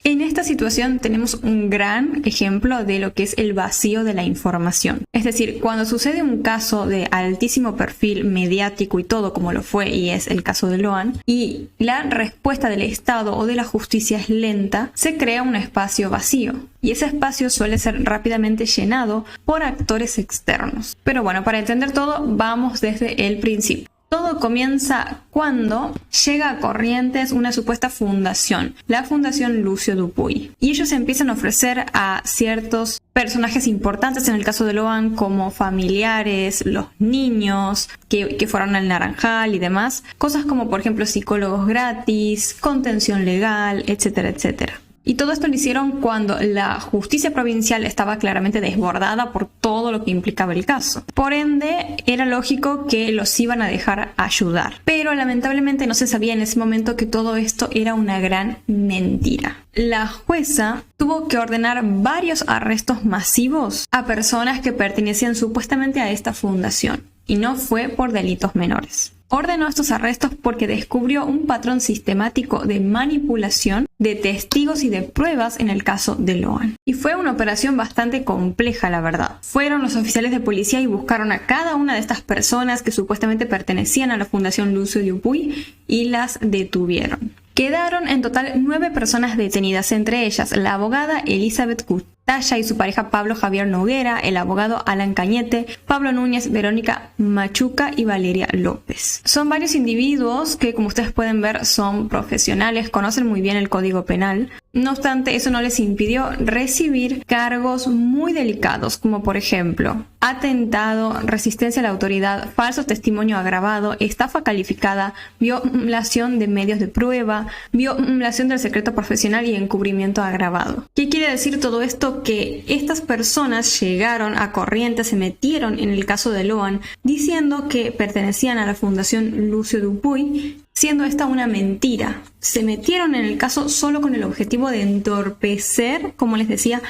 En esta situación tenemos un gran ejemplo de lo que es el vacío de la información. Es decir, cuando sucede un caso de altísimo perfil mediático y todo, como lo fue y es el caso de Loan, y la respuesta del Estado o de la justicia es lenta, se crea un espacio vacío. Y ese espacio suele ser rápidamente llenado por actores externos. Pero bueno, para entender todo, vamos desde el principio. Todo comienza cuando llega a Corrientes una supuesta fundación, la Fundación Lucio Dupuy. Y ellos empiezan a ofrecer a ciertos personajes importantes, en el caso de Loan, como familiares, los niños que fueron al Naranjal y demás, cosas como por ejemplo psicólogos gratis, contención legal, etcétera, etcétera. Y todo esto lo hicieron cuando la justicia provincial estaba claramente desbordada por todo lo que implicaba el caso. Por ende, era lógico que los iban a dejar ayudar. Pero lamentablemente no se sabía en ese momento que todo esto era una gran mentira. La jueza tuvo que ordenar varios arrestos masivos a personas que pertenecían supuestamente a esta fundación. Y no fue por delitos menores. Ordenó estos arrestos porque descubrió un patrón sistemático de manipulación de testigos y de pruebas en el caso de Loan. Y fue una operación bastante compleja, la verdad. Fueron los oficiales de policía y buscaron a cada una de estas personas que supuestamente pertenecían a la Fundación Lucio Dupuy y las detuvieron. Quedaron en total 9 personas detenidas, entre ellas la abogada Elizabeth Cutaya y su pareja Pablo Javier Noguera, el abogado Alan Cañete, Pablo Núñez, Verónica Machuca y Valeria López. Son varios individuos que, como ustedes pueden ver, son profesionales, conocen muy bien el Código Penal. No obstante, eso no les impidió recibir cargos muy delicados, como por ejemplo atentado, resistencia a la autoridad, falso testimonio agravado, estafa calificada, violación de medios de prueba, violación del secreto profesional y encubrimiento agravado. ¿Qué quiere decir todo esto? Que estas personas llegaron a Corrientes, se metieron en el caso de Loan, diciendo que pertenecían a la Fundación Lucio Dupuy, siendo esta una mentira. Se metieron en el caso solo con el objetivo de entorpecer, como les decía,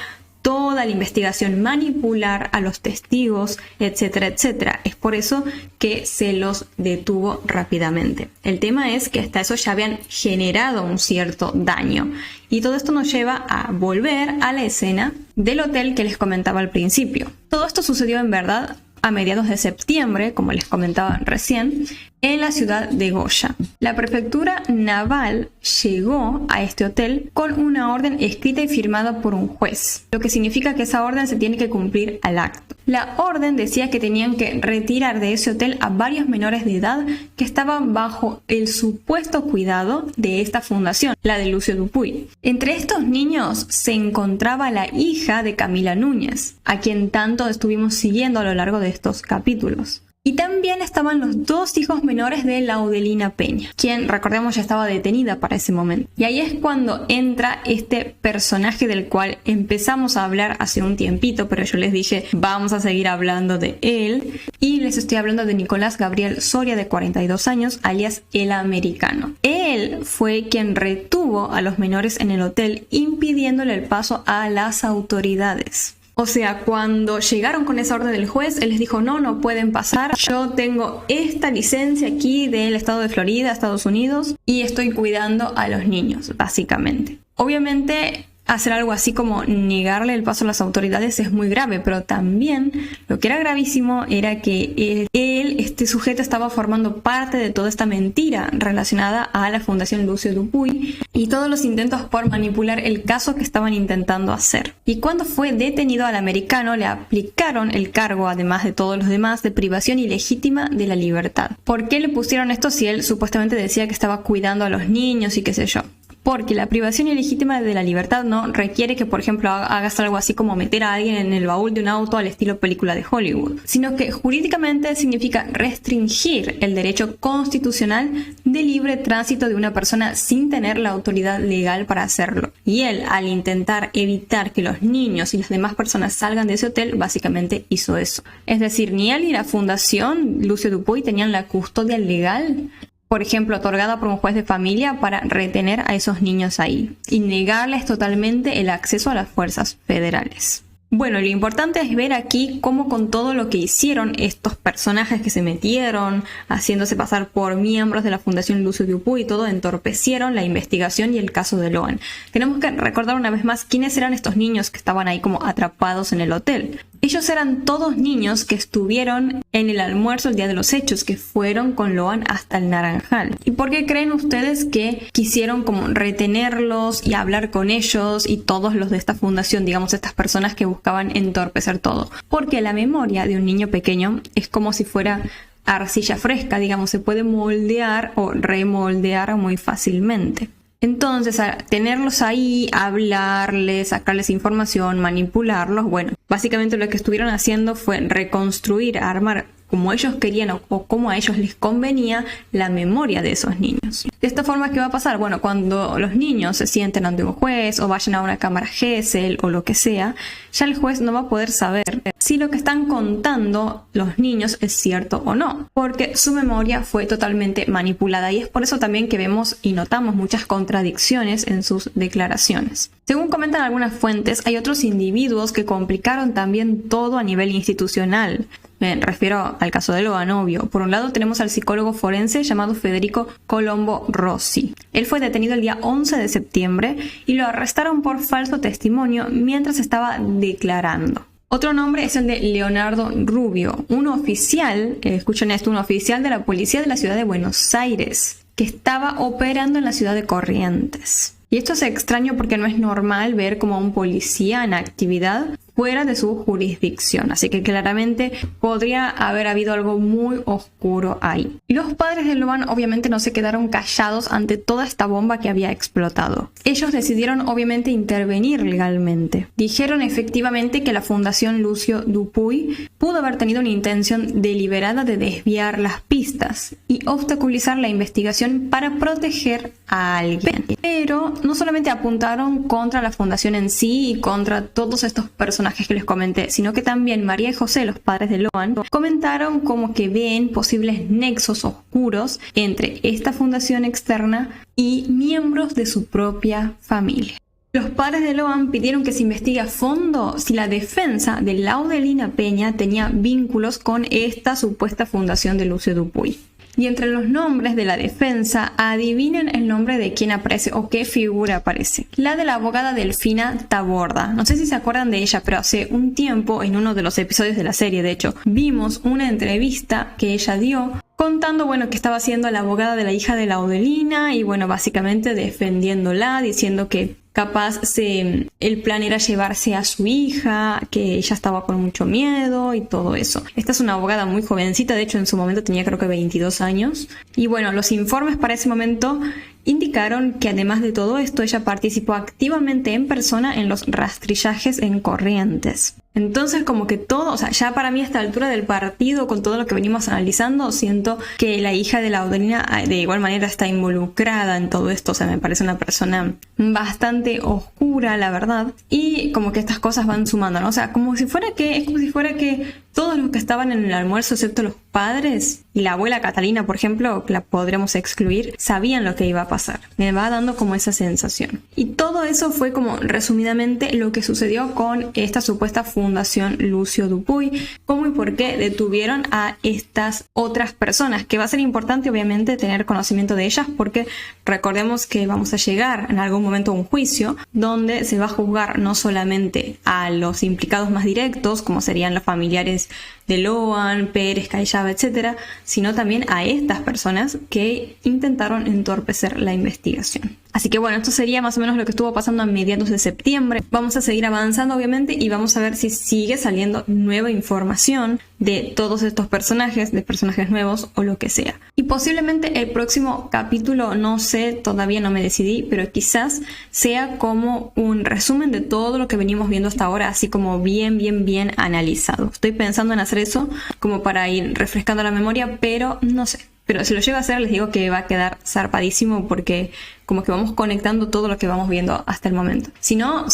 toda la investigación, manipular a los testigos, etcétera, etcétera. Es por eso que se los detuvo rápidamente. El tema es que hasta eso ya habían generado un cierto daño. Y todo esto nos lleva a volver a la escena del hotel que les comentaba al principio. Todo esto sucedió en verdad a mediados de septiembre, como les comentaba recién, en la ciudad de Goya. La prefectura naval llegó a este hotel con una orden escrita y firmada por un juez, lo que significa que esa orden se tiene que cumplir al acto. La orden decía que tenían que retirar de ese hotel a varios menores de edad que estaban bajo el supuesto cuidado de esta fundación, la de Lucio Dupuy. Entre estos niños se encontraba la hija de Camila Núñez, a quien tanto estuvimos siguiendo a lo largo de estos capítulos. Y también estaban los 2 hijos menores de Laudelina Peña, quien, recordemos, ya estaba detenida para ese momento. Y ahí es cuando entra este personaje del cual empezamos a hablar hace un tiempito, pero yo les dije, vamos a seguir hablando de él. Y les estoy hablando de Nicolás Gabriel Soria, de 42 años, alias El Americano. Él fue quien retuvo a los menores en el hotel, impidiéndole el paso a las autoridades. O sea, cuando llegaron con esa orden del juez, él les dijo, no pueden pasar. Yo tengo esta licencia aquí del estado de Florida, Estados Unidos, y estoy cuidando a los niños, básicamente. Obviamente, hacer algo así como negarle el paso a las autoridades es muy grave, pero también lo que era gravísimo era que este sujeto estaba formando parte de toda esta mentira relacionada a la Fundación Lucio Dupuy y todos los intentos por manipular el caso que estaban intentando hacer. Y cuando fue detenido al americano, le aplicaron el cargo, además de todos los demás, de privación ilegítima de la libertad. ¿Por qué le pusieron esto si él supuestamente decía que estaba cuidando a los niños y qué sé yo? Porque la privación ilegítima de la libertad no requiere que, por ejemplo, hagas algo así como meter a alguien en el baúl de un auto al estilo película de Hollywood, sino que jurídicamente significa restringir el derecho constitucional de libre tránsito de una persona sin tener la autoridad legal para hacerlo. Y él, al intentar evitar que los niños y las demás personas salgan de ese hotel, básicamente hizo eso. Es decir, ni él ni la Fundación Lucio Dupuy tenían la custodia legal, por ejemplo, otorgada por un juez de familia para retener a esos niños ahí y negarles totalmente el acceso a las fuerzas federales. Bueno, lo importante es ver aquí cómo con todo lo que hicieron estos personajes que se metieron, haciéndose pasar por miembros de la Fundación Lucio Dupuy y todo, entorpecieron la investigación y el caso de Loan. Tenemos que recordar una vez más quiénes eran estos niños que estaban ahí como atrapados en el hotel. Ellos eran todos niños que estuvieron en el almuerzo el día de los hechos, que fueron con Loan hasta el Naranjal. ¿Y por qué creen ustedes que quisieron como retenerlos y hablar con ellos y todos los de esta fundación, digamos, estas personas que buscaban entorpecer todo? Porque la memoria de un niño pequeño es como si fuera arcilla fresca, digamos, se puede moldear o remoldear muy fácilmente. Entonces, a tenerlos ahí, hablarles, sacarles información, manipularlos, bueno, básicamente lo que estuvieron haciendo fue reconstruir, armar como ellos querían o como a ellos les convenía la memoria de esos niños. De esta forma, ¿qué va a pasar? Bueno, cuando los niños se sienten ante un juez o vayan a una cámara Gesell o lo que sea, ya el juez no va a poder saber si lo que están contando los niños es cierto o no, porque su memoria fue totalmente manipulada, y es por eso también que vemos y notamos muchas contradicciones en sus declaraciones. Según comentan algunas fuentes, hay otros individuos que complicaron también todo a nivel institucional. Me refiero al caso de Loan, obvio. Por un lado tenemos al psicólogo forense llamado Federico Colombo Rossi. Él fue detenido el día 11 de septiembre y lo arrestaron por falso testimonio mientras estaba declarando. Otro nombre es el de Leonardo Rubio, un oficial, escuchen esto, un oficial de la policía de la ciudad de Buenos Aires, que estaba operando en la ciudad de Corrientes. Y esto es extraño porque no es normal ver como a un policía en actividad fuera de su jurisdicción, así que claramente podría haber habido algo muy oscuro ahí. Y los padres de Loan obviamente no se quedaron callados ante toda esta bomba que había explotado. Ellos decidieron obviamente intervenir legalmente. Dijeron efectivamente que la Fundación Lucio Dupuy pudo haber tenido una intención deliberada de desviar las pistas y obstaculizar la investigación para proteger a alguien. Pero no solamente apuntaron contra la fundación en sí y contra todos estos personajes que les comenté, sino que también María y José, los padres de Loan, comentaron como que ven posibles nexos oscuros entre esta fundación externa y miembros de su propia familia. Los padres de Loan pidieron que se investigue a fondo si la defensa de Laudelina Peña tenía vínculos con esta supuesta fundación de Lucio Dupuy. Y entre los nombres de la defensa, adivinen el nombre de quién aparece o qué figura aparece. La de la abogada Delfina Taborda. No sé si se acuerdan de ella, pero hace un tiempo, en uno de los episodios de la serie, de hecho, vimos una entrevista que ella dio contando, bueno, que estaba siendo la abogada de la hija de Laudelina y, bueno, básicamente defendiéndola, diciendo que capaz el plan era llevarse a su hija, que ella estaba con mucho miedo y todo eso. Esta es una abogada muy jovencita, de hecho en su momento tenía creo que 22 años. Y bueno, los informes para ese momento indicaron que además de todo esto, ella participó activamente en persona en los rastrillajes en Corrientes. Entonces como que todo, o sea, ya para mí a esta altura del partido, con todo lo que venimos analizando, siento que la hija de Laudelina de igual manera está involucrada en todo esto. O sea, me parece una persona bastante oscura, la verdad, y como que estas cosas van sumando, ¿no? O sea, es como si fuera que todos los que estaban en el almuerzo, excepto los padres y la abuela Catalina, por ejemplo, que la podremos excluir, sabían lo que iba a pasar. Me va dando como esa sensación. Y todo eso fue como resumidamente lo que sucedió con esta supuesta fundación Lucio Dupuy, cómo y por qué detuvieron a estas otras personas, que va a ser importante obviamente tener conocimiento de ellas, porque recordemos que vamos a llegar en algún momento a un juicio donde se va a juzgar no solamente a los implicados más directos, como serían los familiares de Loan, Pérez, Callaba, etcétera, sino también a estas personas que intentaron entorpecer la investigación. Así que bueno, esto sería más o menos lo que estuvo pasando a mediados de septiembre. Vamos a seguir avanzando obviamente y vamos a ver si sigue saliendo nueva información de todos estos personajes, de personajes nuevos o lo que sea. Y posiblemente el próximo capítulo, no sé, todavía no me decidí, pero quizás sea como un resumen de todo lo que venimos viendo hasta ahora, así como bien analizado. Estoy pensando en hacer eso como para ir refrescando la memoria, pero no sé. Pero si lo llego a hacer, les digo que va a quedar zarpadísimo porque como que vamos conectando todo lo que vamos viendo hasta el momento. Si no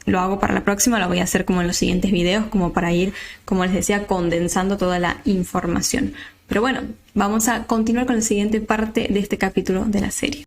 lo hago para la próxima, lo voy a hacer como en los siguientes videos, como para ir, como les decía, condensando toda la información. Pero bueno, vamos a continuar con la siguiente parte de este capítulo de la serie.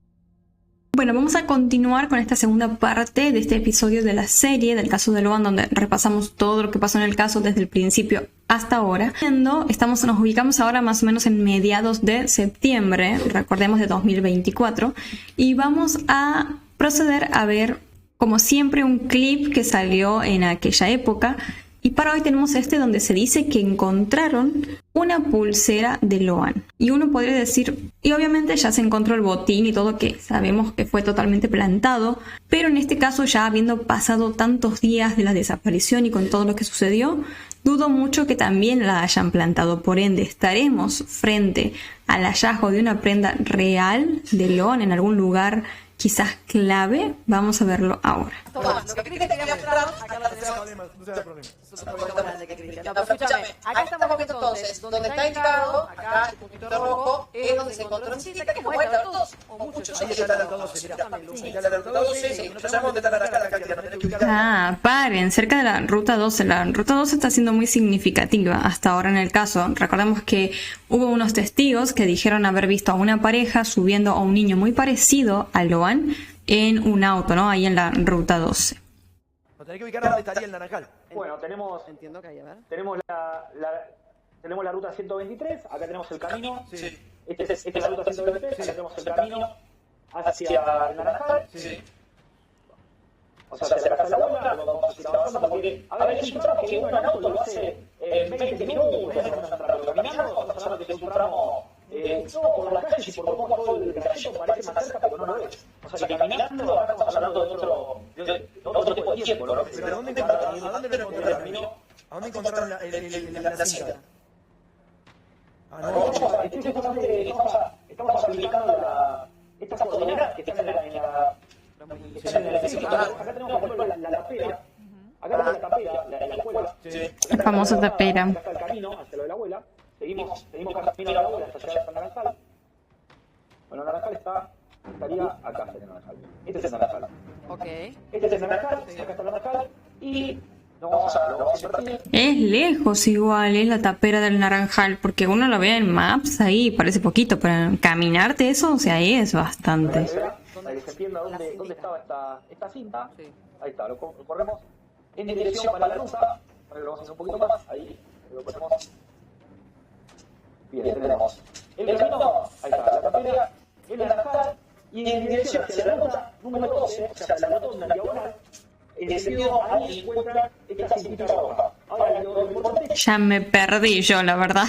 Bueno, vamos a continuar con esta segunda parte de este episodio de la serie del caso de Loan, donde repasamos todo lo que pasó en el caso desde el principio hasta ahora. Nos ubicamos ahora más o menos en mediados de septiembre, recordemos de 2024, y vamos a proceder a ver, como siempre, un clip que salió en aquella época. Y para hoy tenemos donde se dice que encontraron una pulsera de Loan. Y uno podría decir, y obviamente ya se encontró el botín y todo, que sabemos que fue totalmente plantado, pero en este caso, ya habiendo pasado tantos días de la desaparición y con todo lo que sucedió, dudo mucho que también la hayan plantado. Por ende, estaremos frente al hallazgo de una prenda real de Loan en algún lugar quizás clave. Vamos a verlo ahora. Tomás, lo que Cristian quería mostrar, acá la tenemos. No se da problema. Eso es un poco más grande que Cristian. No, pero escúchame, acá estamos viendo entonces, donde está indicado, acá el puntito rojo, es donde se encontró en cita, que como esta, todos o muchos. Ahí está el auto 12, mirá. Ahí está el auto 12, no sabemos dónde está la Naranjal acá, que la tenés que ubicar. Ah, paren, cerca de la ruta 12. La ruta 12 está siendo muy significativa hasta ahora en el caso. Recordemos que hubo unos testigos que dijeron haber visto a una pareja subiendo a un niño muy parecido a Loan en un auto, ¿no? Ahí en la ruta 12. Lo tenés que ubicar a donde estaría el Naranjal. Bueno, tenemos Entiendo que hay, a ver. tenemos la ruta 123, acá tenemos el camino. Sí. Esta es la ruta 123, acá tenemos el camino hacia el Naranjal. Sí. O sea, hacia la casa de la abuela, lo vamos a seguir avanzando porque, a ver, es un tramo que uno en auto lo hace en 20 minutos, pero caminando, estamos hablando que es un tramo, no por las calles y por todo el trayecto parece más cerca, pero no lo es. O sea, que caminando, acá estamos hablando de otro tipo de tiempo, ¿no? Pero ¿a dónde encontraron? ¿A dónde encontraron la cinta? Ah, no. Estamos aplicando estas coordenadas que están en la acá tenemos, por ejemplo, la tapera. Acá tenemos la tapera, la escuela. La famosa tapera. Acá está el camino hacia lo de la abuela. Seguimos camino a la abuela hasta llegar hasta el Naranjal. Bueno, el Naranjal estaría acá, el Naranjal. Este es el Naranjal. Ok. Este es el Naranjal, acá está el Naranjal. Y lo vamos a invertir. Es lejos igual, es la tapera del Naranjal, porque uno lo ve en Maps ahí, parece poquito, pero caminarte eso, o sea, es bastante. Para que se entienda dónde estaba esta cinta. Ahí está, lo corremos en dirección para la ruta. Ahora lo vamos a hacer un poquito más. Ahí lo ponemos. Bien, tenemos el camino. Ahí está, la tapera, el Naranjal. Y en dirección hacia la ruta número 12, o sea, la rotonda en diagonal, en el sentido ahí encuentra esta cintita roja. Ahora, lo importante es Ya me perdí yo, la verdad.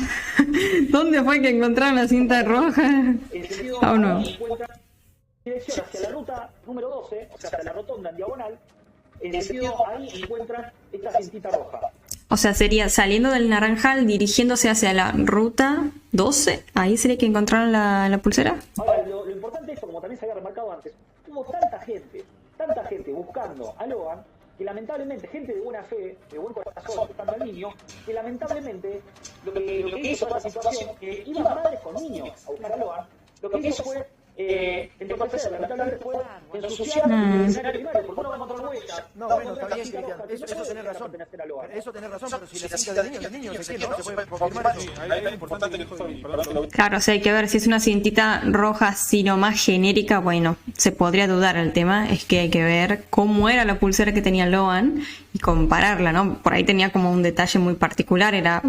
¿Dónde fue que encontraron la cinta roja? el sentido Oh, no. ahí encuentra dirección hacia la ruta número 12, o sea, hacia la rotonda en diagonal, en el sentido ahí encuentran esta cintita roja. O sea, sería saliendo del Naranjal, dirigiéndose hacia la ruta 12. Ahí sería que encontraron la pulsera. Ahora, lo importante es, como también se había remarcado antes, hubo tanta gente buscando a Loan, que lamentablemente, gente de buena fe, de buen corazón, buscando al niño, que lamentablemente lo que hizo la situación, que iban madres con niños a buscar a Loan, lo que hizo fue entorpecer, lamentablemente fue ensuciar el escenario primario, porque uno va a encontrar huellas. No, bueno, está bien, Cristian. Eso tenés razón. Eso tenés razón, pero si la cinta de niño se quiere, no se puede confirmar eso. Ahí es importante que Claro, o sea, hay que ver si es una cintita roja, sino más genérica. Bueno, se podría dudar. El tema es que hay que ver cómo era la pulsera que tenía Loan y compararla, ¿no? Por ahí tenía como un detalle muy particular, era,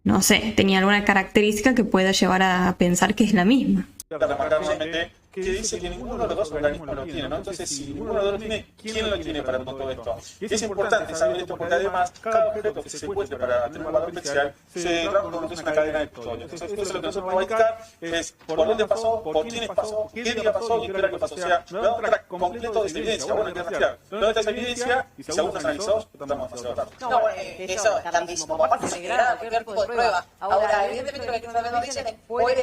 no sé, tenía alguna característica que pueda llevar a pensar que es la misma. remarcar nuevamente que dice que ninguno de los dos organismos lo tiene, ¿no? Entonces, si ninguno de los dos lo tiene, ¿quién lo tiene para todo esto? Y es importante saber esto porque además cada objeto que se encuentre para tener un valor especial se trata como una cadena de historia. Entonces, esto es lo que nosotros vamos a indicar, es por dónde pasó, por quiénes pasó, qué día pasó y qué hora que pasó. O sea, nos da un track completo de esa evidencia. Bueno, hay que rastrear dónde está esa evidencia y si aún no se analizó, estamos a hacer rato. No, eso está grandísimo. Como aparte se integra cualquier tipo de prueba. Ahora, evidentemente lo que nos dicen es,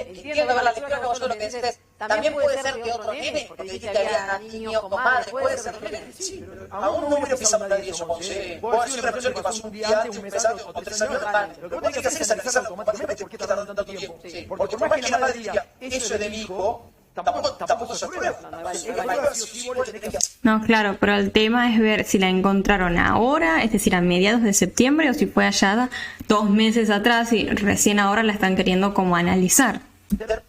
entiendo ver la lectura como yo lo que dices, también puede ser que otro nene, porque dijiste que había niños con madre, puede ser que nene. Sí, pero aún no hubiera empezado a hablar de eso, José. Vos decís una persona que pasó un día antes, un mes antes o 3 años antes. Lo que vos tenés que hacer es analizar automáticamente por qué tardaron tanto tiempo. Porque por más que la madre diga, eso es de mi hijo, tampoco se prueba. No, claro, pero el tema es ver si la encontraron ahora, es decir, a mediados de septiembre, o si fue hallada 2 meses atrás y recién ahora la están queriendo como analizar.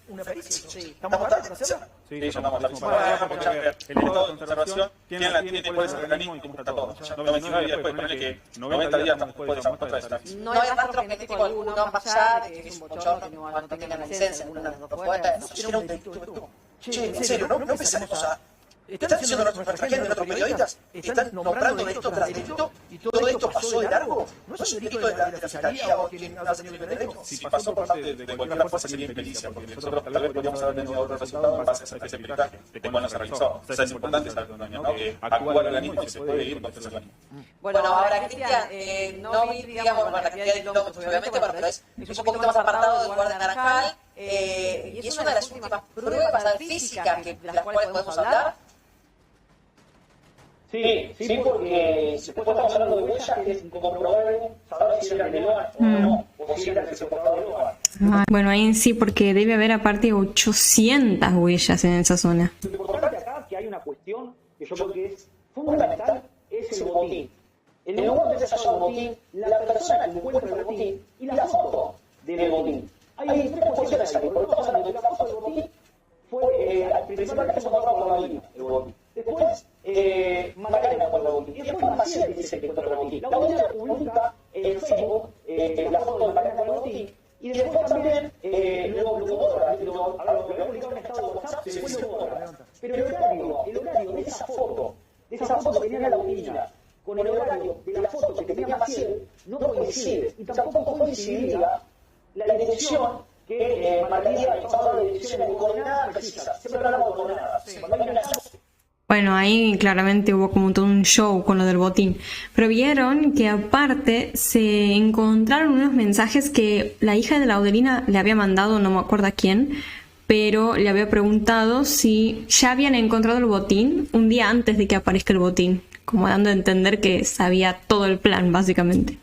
Una pericia. ¿Estamos para hacerla? Sí, ya estamos para aprovechar el estado de conservación, quién la tiene, cuál es el organismo y cómo está todo. 99 días después, ponele que 90 días después de esa muestra de esta. No hay rastro genético alguno, más allá de que es un bochorno que no tengan la licencia, alguna de las dos fuentes. Era un delito esto. Che, en serio, no empecemos a... ¿Están diciendo nuestros agentes, nuestros periodistas? ¿Están nombrando esto tras delito? ¿Y todo esto pasó de largo? ¿No es un delito de la fiscalía o quien ha tenido el periodismo? Si pasó por parte de cualquier fuerza sería impericia, porque nosotros tal vez podríamos haber tenido otro resultado en base a ese peritaje de cuándo se realizó. O sea, es importante saber ¿no? que actúa el organismo y se puede ir contra ese organismo. Bueno, ahora, Cristian, no vi, digamos, la cantidad de kilómetros, obviamente, bueno, pero es un poquito más apartado del lugar de Naranjal, y es una de las últimas pruebas físicas de las cuales podemos hablar. Sí, porque si después estamos hablando de huellas, es incomprobable saber si era el Loan o no, o si era el que se portaba de Loan. Bueno, ahí en sí, porque debe haber aparte 800 huellas en esa zona. Lo importante acá es que hay una cuestión que yo creo que es fundamental, es el botín. En el momento que se haya un botín, la persona que encuentra el botín y la foto del botín. Hay tres cuestiones aquí, porque estamos hablando de la foto del botín, fue principalmente encontrado por la Marina, el botín. Después, Macarena encuentra el botín. Y después Maciel dice que encuentra el botín. La Audiencia publica en Facebook la foto de Macarena con el botín. Y después también lo borra, lo publicado en estado de WhatsApp, después lo borra. Pero el horario de esa foto que tenía la Audiencia, con el horario de la foto que tenía Maciel, no coincide. Y tampoco coincidiría la dirección que marcaría el estado de dirección en coordenadas precisas. Siempre hablamos de coordenadas. Cuando hay una... Bueno, ahí claramente hubo como todo un show con lo del botín. Pero vieron que aparte se encontraron unos mensajes que la hija de Laudelina le había mandado, no me acuerdo a quién, pero le había preguntado si ya habían encontrado el botín un día antes de que aparezca el botín, como dando a entender que sabía todo el plan, básicamente.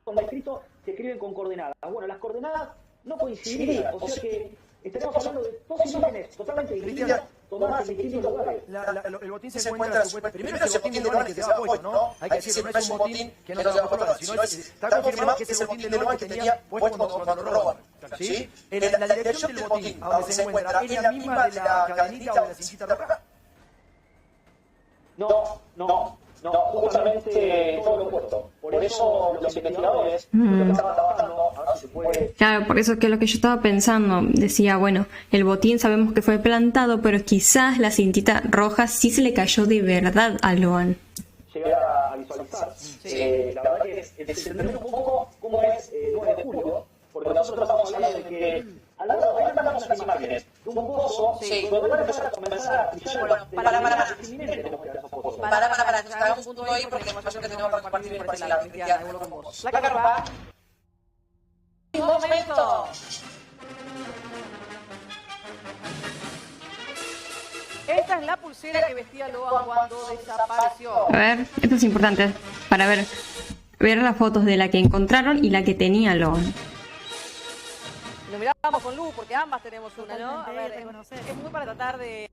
Cuando escrito se escriben con coordenadas. Bueno, las coordenadas no coincidirían, o sea que estaremos hablando de dos imágenes totalmente distintas, tomadas en distintos lugares. El botín se encuentra, primero es el botín de Loan que se va puesto, ¿no? Hay que decir, no es un botín que no se va puesto, sino está confirmado que es el botín de Loan que tenía puesto cuando lo roban. ¿Sí? La dirección del botín, a donde se encuentra, ¿es la misma de la cadenita o de la cinchita roja? No, justamente todo lo opuesto. Por eso los investigadores estaban trabajando a ver si se puede... Claro, por eso que lo que yo estaba pensando, decía, bueno, el botín sabemos que fue plantado, pero quizás la cintita roja sí se le cayó de verdad a Loan. Llegar a visualizar. La verdad que es entender un poco cómo es 9 de julio, porque nosotros estamos hablando de que al lado ahí mandamos las imágenes de un pozo donde van a empezar a comenzar a brillar. Para, entonces hagamos un punto ahí porque la información que tenemos para compartir me parece la Cristian, de vuelvo con vos. La carpa. Un momento. Esta es la pulsera que vestía Loan cuando desapareció. A ver, esto es importante para ver las fotos de la que encontraron y la que tenía Loan. Lo mirábamos con luz porque ambas tenemos una, ¿no? A ver, es muy para tratar de...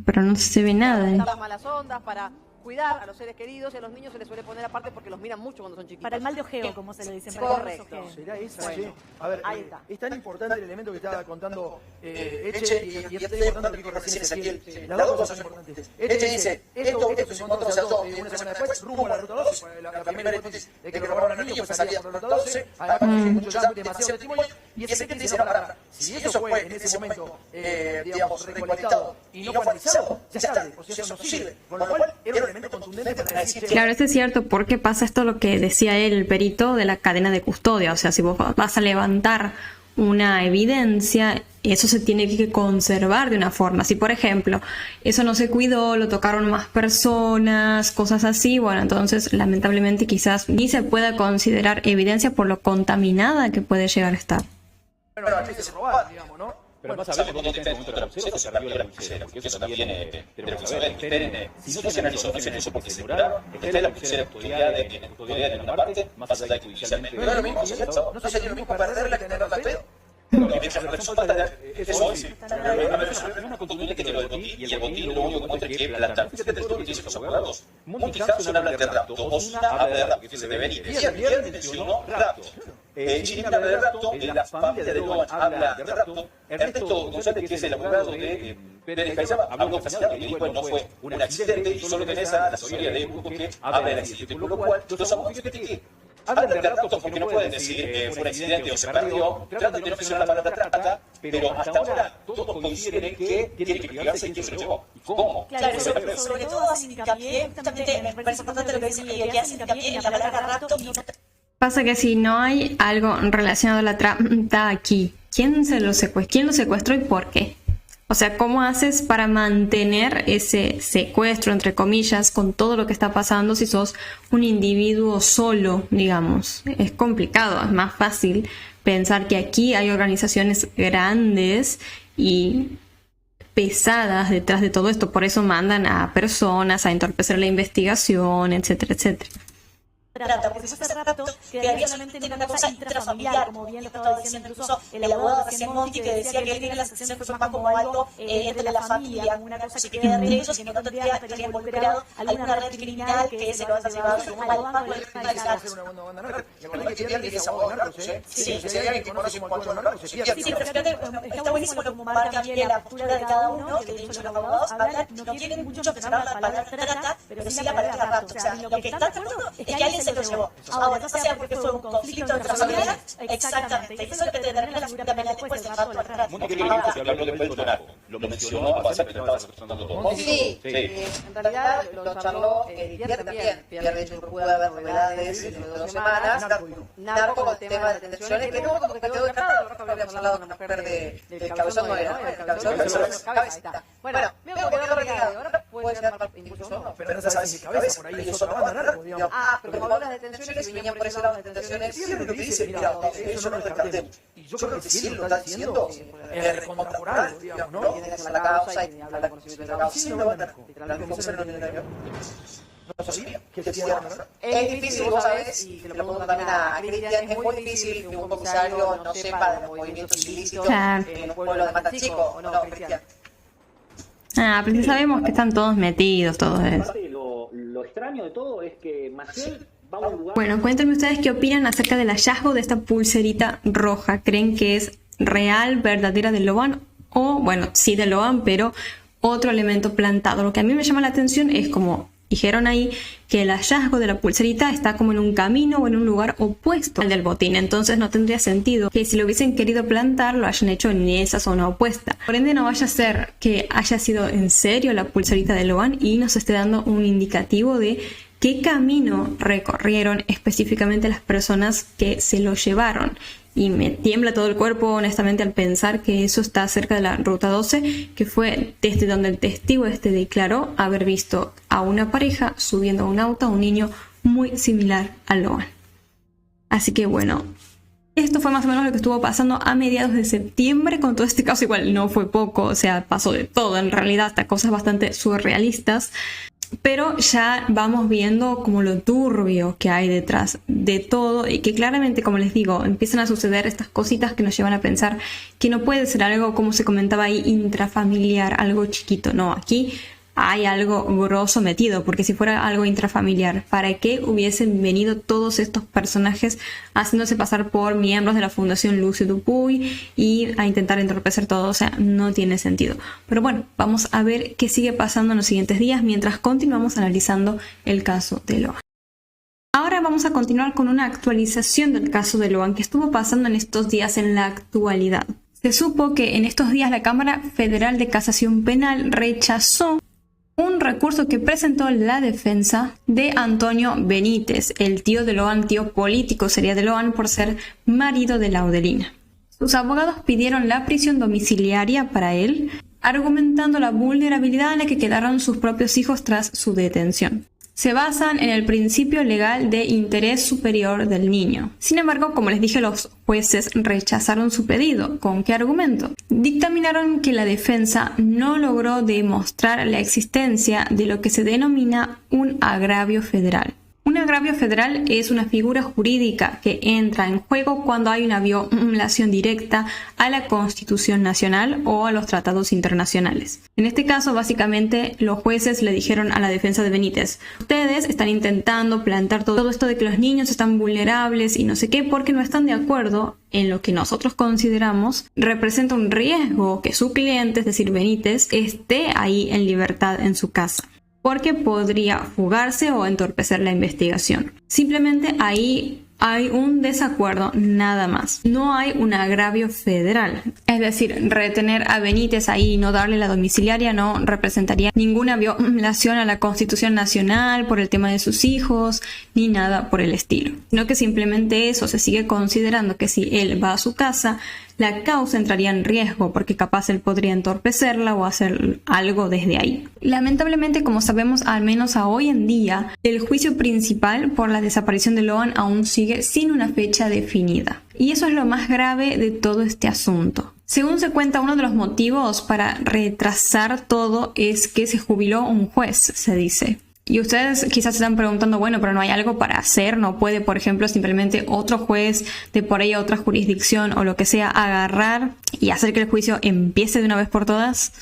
Pero no se ve nada. Las malas ondas, para cuidar a los seres queridos y a los niños se les suele poner aparte porque los miran mucho cuando son chiquitos. Para el mal de ojeo, como se le dice. Correcto. ¿Será esa? Bueno, A ver, es tan importante el elemento que estaba contando Eche y es tan importante lo que dijo recién Ezequiel. Las dos cosas son importantes. Eche dice, esto se encontró, se saltó una semana después, rumbo a la ruta 12. La primera hipótesis de que lo robaron al niño fue salida por la ruta 12. Además, hay mucho llanto, demasiado testimonio. Y Ezequiel dice, no, para, si eso fue en ese momento, digamos, recolectado y no fue analizado, ya es tarde, o sea, eso no sirve. Con lo cual, era un elemento contundente para decir... Claro, esto es cierto porque pasa esto lo que decía él, el perito, de la cadena de custodia. O sea, si vos vas a levantar una evidencia, eso se tiene que conservar de una forma. Si, por ejemplo, eso no se cuidó, lo tocaron más personas, cosas así, bueno, entonces, lamentablemente, quizás ni se pueda considerar evidencia por lo contaminada que puede llegar a estar. Bueno, la actriz se robaba, digamos, ¿no? Pero más hablamos dónde está en el momento de la pulsera, se perdió la pulsera, porque eso también tenemos que saber. Esperen, si no se analizó, hacen eso porque se curaron, está la pulsera custodiada en una parte, más allá de judicialmente. No es lo mismo, ¿cierto? No sería lo mismo perderla que tenerla al pedo. una contundente que lo del botín, y el botín lo único que muestra es que plantar. Fíjate todo lo que dicen los abogados. Monty Hanson habla de rapto, Osuna habla de rapto, que es el devenir. Viernes mencionó rapto. Chilín habla de rapto, la familia de Loan habla de rapto. Ernesto González, que es el abogado de Pérez Caizaba, habló fascinado y dijo, no fue un accidente, y solo tenés a la teoría de Hugo que habla del accidente. Por lo cual, los abogados, fíjate que hablan de rapto porque no pueden decir fue un accidente o se perdió, tratan de no mencionar la palabra trata, pero hasta ahora todos coinciden en que tiene que explicarse quién se lo llevó y cómo. Claro, sobre todo hacen hincapié, justamente me parece importante lo que dicen, que hacen hincapié en la palabra rapto y no. Pasa que si no hay algo relacionado a la trata aquí, ¿quién lo secuestró y por qué? O sea, ¿cómo haces para mantener ese secuestro, entre comillas, con todo lo que está pasando si sos un individuo solo, digamos? Es complicado, es más fácil pensar que aquí hay organizaciones grandes y pesadas detrás de todo esto. Por eso mandan a personas a entorpecer la investigación, etcétera, etcétera. Porque si fuese rapto, quedaría solamente en una cosa intrafamiliar, como bien lo estaba diciendo incluso el abogado recién Monty, que decía que él tiene la sensación que fue más como algo entre la familia, como una cosa que queda entre ellos y que no tendría involucrado alguna red criminal que se lo haya llevado al banco del Sí, pero está buenísimo como marca también la postura de cada uno, que de hecho los abogados hablan, no quieren mucho mencionar la palabra trata, pero sí la palabra rapto. O sea, lo que están de acuerdo es que alguien se lo llevó. Ahora, no sea porque fue un conflicto entre familias, exactamente. Y eso es lo que te termina la figura penal después del rato del rato. Muy querido que habló de Puerto Narco. Lo mencionó a pasar que estaba secuestrando todo. Sí, en realidad lo charló Pierre también. Pierre, de hecho, pudo haber novedades en 2 semanas. Narco con el tema de detenciones, que luego como que quedó descartado. Nosotros habíamos hablado con una mujer del cabezón, no era, ¿no? El cabezón, cabeza. Bueno, veo que quedó relegado. Ahora puede ser impulso. Pero no se sabe si cabeza, por ahí es otra banda, narco, digamos. Pero como hablas de detenciones y venían por ese lado de detenciones, sí, lo que dice, mira, eso no lo descartemos. Y yo creo que sí lo está diciendo por algo, digamos, ¿no? Tiene que hacer la causa y hablar de conocimiento de la causa. Sí, no va a narco. No sabía que te tiene narco. Es difícil, vos sabés, y te lo pregunto también a Cristian, es muy difícil que un comisario no sepa de los movimientos ilícitos en los pueblos de Matachico, ¿o no, Cristian? Pero sí sabemos que están todos metidos, todo eso. Lo extraño de todo es que Maciel va a un lugar... Bueno, cuéntenme ustedes qué opinan acerca del hallazgo de esta pulserita roja. ¿Creen que es real, verdadera de Loan? O, bueno, sí de Loan, pero otro elemento plantado. Lo que a mí me llama la atención es como dijeron ahí que el hallazgo de la pulserita está como en un camino o en un lugar opuesto al del botín. Entonces no tendría sentido que si lo hubiesen querido plantar lo hayan hecho en esa zona opuesta. Por ende no vaya a ser que haya sido en serio la pulserita de Loan y nos esté dando un indicativo de qué camino recorrieron específicamente las personas que se lo llevaron. Y me tiembla todo el cuerpo honestamente al pensar que eso está cerca de la ruta 12, que fue desde donde el testigo declaró haber visto a una pareja subiendo a un auto a un niño muy similar a Loan. Así que bueno, esto fue más o menos lo que estuvo pasando a mediados de septiembre con todo este caso. Igual no fue poco, o sea, pasó de todo en realidad, hasta cosas bastante surrealistas. Pero ya vamos viendo como lo turbio que hay detrás de todo y que claramente, como les digo, empiezan a suceder estas cositas que nos llevan a pensar que no puede ser algo, como se comentaba ahí, intrafamiliar, algo chiquito. No, aquí hay algo grosso metido, porque si fuera algo intrafamiliar, ¿para qué hubiesen venido todos estos personajes haciéndose pasar por miembros de la Fundación Lucio Dupuy y a intentar entorpecer todo? O sea, no tiene sentido. Pero bueno, vamos a ver qué sigue pasando en los siguientes días mientras continuamos analizando el caso de Loan. Ahora vamos a continuar con una actualización del caso de Loan que estuvo pasando en estos días en la actualidad. Se supo que en estos días la Cámara Federal de Casación Penal rechazó un recurso que presentó la defensa de Antonio Benítez, el tío de Loan, tío político sería de Loan por ser marido de Laudelina. Sus abogados pidieron la prisión domiciliaria para él, argumentando la vulnerabilidad en la que quedaron sus propios hijos tras su detención. Se basan en el principio legal de interés superior del niño. Sin embargo, como les dije, los jueces rechazaron su pedido. ¿Con qué argumento? Dictaminaron que la defensa no logró demostrar la existencia de lo que se denomina un agravio federal. Un Un agravio federal es una figura jurídica que entra en juego cuando hay una violación directa a la Constitución Nacional o a los tratados internacionales. En este caso, básicamente, los jueces le dijeron a la defensa de Benítez: ustedes están intentando plantar todo esto de que los niños están vulnerables y no sé qué porque no están de acuerdo en lo que nosotros consideramos representa un riesgo que su cliente, es decir, Benítez, esté ahí en libertad en su casa, porque podría fugarse o entorpecer la investigación. Simplemente ahí hay un desacuerdo, nada más. No hay un agravio federal. Es decir, retener a Benítez ahí y no darle la domiciliaria no representaría ninguna violación a la Constitución Nacional por el tema de sus hijos, ni nada por el estilo. Sino que simplemente eso se sigue considerando que si él va a su casa, la causa entraría en riesgo porque capaz él podría entorpecerla o hacer algo desde ahí. Lamentablemente, como sabemos, al menos a hoy en día, el juicio principal por la desaparición de Loan aún sigue sin una fecha definida. Y eso es lo más grave de todo este asunto. Según se cuenta, uno de los motivos para retrasar todo es que se jubiló un juez, se dice. Y ustedes quizás se están preguntando, bueno, pero no hay algo para hacer, no puede, por ejemplo, simplemente otro juez de por ahí otra jurisdicción o lo que sea agarrar y hacer que el juicio empiece de una vez por todas.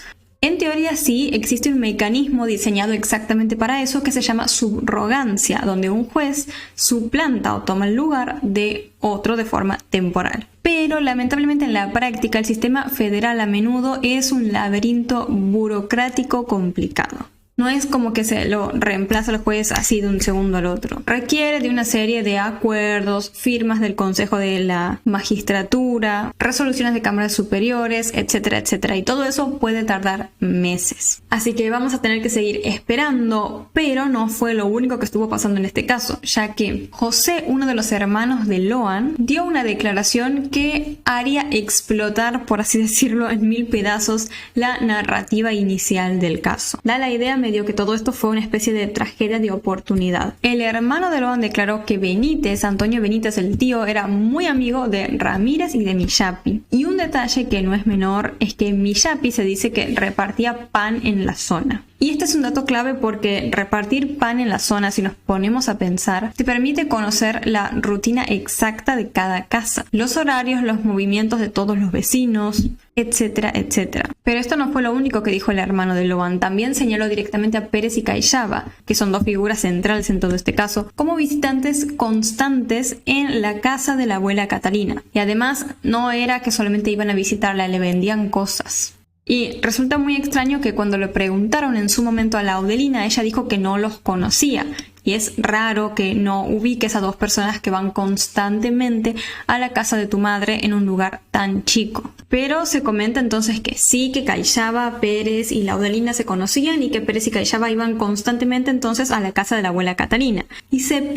En teoría sí, existe un mecanismo diseñado exactamente para eso que se llama subrogancia, donde un juez suplanta o toma el lugar de otro de forma temporal. Pero lamentablemente en la práctica el sistema federal a menudo es un laberinto burocrático complicado. No es como que se lo reemplaza el juez así de un segundo al otro. Requiere de una serie de acuerdos, firmas del Consejo de la Magistratura, resoluciones de cámaras superiores, etcétera, etcétera. Y todo eso puede tardar meses. Así que vamos a tener que seguir esperando, pero no fue lo único que estuvo pasando en este caso, ya que José, uno de los hermanos de Loan, dio una declaración que haría explotar, por así decirlo, en 1000 pedazos la narrativa inicial del caso. Da la idea dio que todo esto fue una especie de tragedia de oportunidad. El hermano de Loan declaró que Benítez, Antonio Benítez, el tío, era muy amigo de Ramírez y de Millapi. Y un detalle que no es menor es que Millapi se dice que repartía pan en la zona. Y este es un dato clave porque repartir pan en la zona, si nos ponemos a pensar, te permite conocer la rutina exacta de cada casa, los horarios, los movimientos de todos los vecinos, etcétera, etcétera. Pero esto no fue lo único que dijo el hermano de Loan. También señaló directamente a Pérez y Cayllaba, que son dos figuras centrales en todo este caso, como visitantes constantes en la casa de la abuela Catalina. Y además no era que solamente iban a visitarla, le vendían cosas. Y resulta muy extraño que cuando le preguntaron en su momento a Laudelina, ella dijo que no los conocía. Y es raro que no ubiques a dos personas que van constantemente a la casa de tu madre en un lugar tan chico. Pero se comenta entonces que sí, que Cayllaba, Pérez y Laudelina se conocían y que Pérez y Cayllaba iban constantemente entonces a la casa de la abuela Catalina. Y se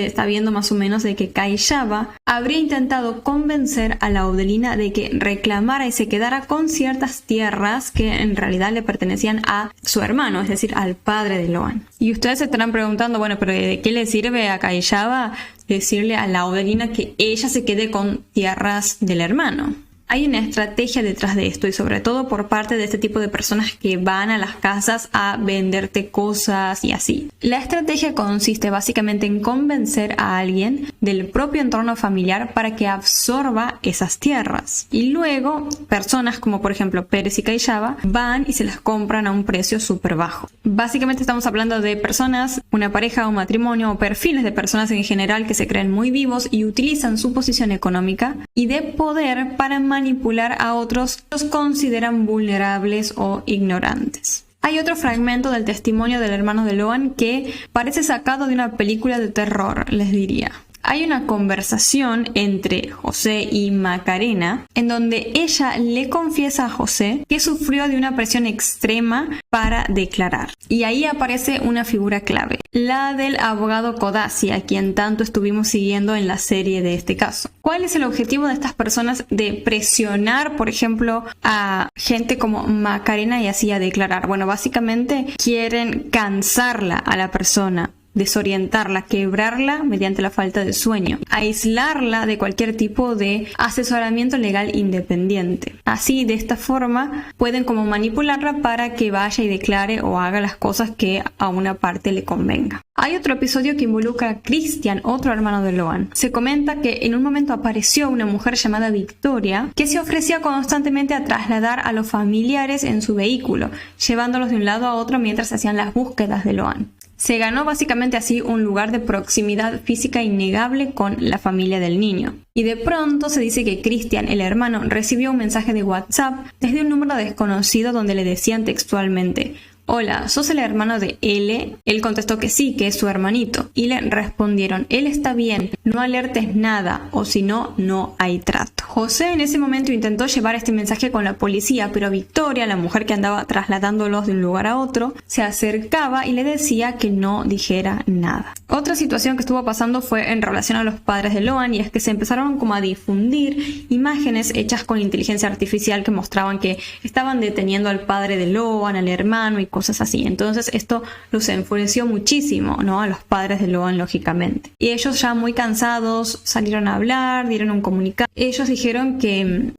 está viendo más o menos de que Cayllaba habría intentado convencer a Laudelina de que reclamara y se quedara con ciertas tierras que en realidad le pertenecían a su hermano, es decir, al padre de Loan. Y ustedes se estarán preguntando, bueno, pero ¿de qué le sirve a Cayllaba decirle a Laudelina que ella se quede con tierras del hermano? Hay una estrategia detrás de esto y sobre todo por parte de este tipo de personas que van a las casas a venderte cosas y así. La estrategia consiste básicamente en convencer a alguien del propio entorno familiar para que absorba esas tierras. Y luego personas como por ejemplo Pérez y Cayllaba van y se las compran a un precio súper bajo. Básicamente estamos hablando de personas, una pareja, un matrimonio o perfiles de personas en general que se creen muy vivos y utilizan su posición económica y de poder para manipular a otros que los consideran vulnerables o ignorantes. Hay otro fragmento del testimonio del hermano de Loan que parece sacado de una película de terror, les diría. Hay una conversación entre José y Macarena en donde ella le confiesa a José que sufrió de una presión extrema para declarar. Y ahí aparece una figura clave, la del abogado Codazzi, a quien tanto estuvimos siguiendo en la serie de este caso. ¿Cuál es el objetivo de estas personas de presionar, por ejemplo, a gente como Macarena y así a declarar? Bueno, básicamente quieren cansarla a la persona desorientarla, quebrarla mediante la falta de sueño, aislarla de cualquier tipo de asesoramiento legal independiente. Así, de esta forma, pueden como manipularla para que vaya y declare o haga las cosas que a una parte le convenga. Hay otro episodio que involucra a Christian, otro hermano de Loan. Se comenta que en un momento apareció una mujer llamada Victoria que se ofrecía constantemente a trasladar a los familiares en su vehículo, llevándolos de un lado a otro mientras hacían las búsquedas de Loan. Se ganó básicamente así un lugar de proximidad física innegable con la familia del niño. Y de pronto se dice que Christian, el hermano, recibió un mensaje de WhatsApp desde un número desconocido donde le decían textualmente: «Hola, ¿sos el hermano de L?». Él contestó que sí, que es su hermanito. Y le respondieron: «Él está bien, no alertes nada, o si no, no hay trato». José en ese momento intentó llevar este mensaje con la policía, pero Victoria, la mujer que andaba trasladándolos de un lugar a otro, se acercaba y le decía que no dijera nada. Otra situación que estuvo pasando fue en relación a los padres de Loan, y es que se empezaron como a difundir imágenes hechas con inteligencia artificial que mostraban que estaban deteniendo al padre de Loan, al hermano y cosas así. Entonces esto los enfureció muchísimo, ¿no?, a los padres de Loan, lógicamente. Y ellos, ya muy cansados, salieron a hablar, dieron un comunicado. Ellos dijeron que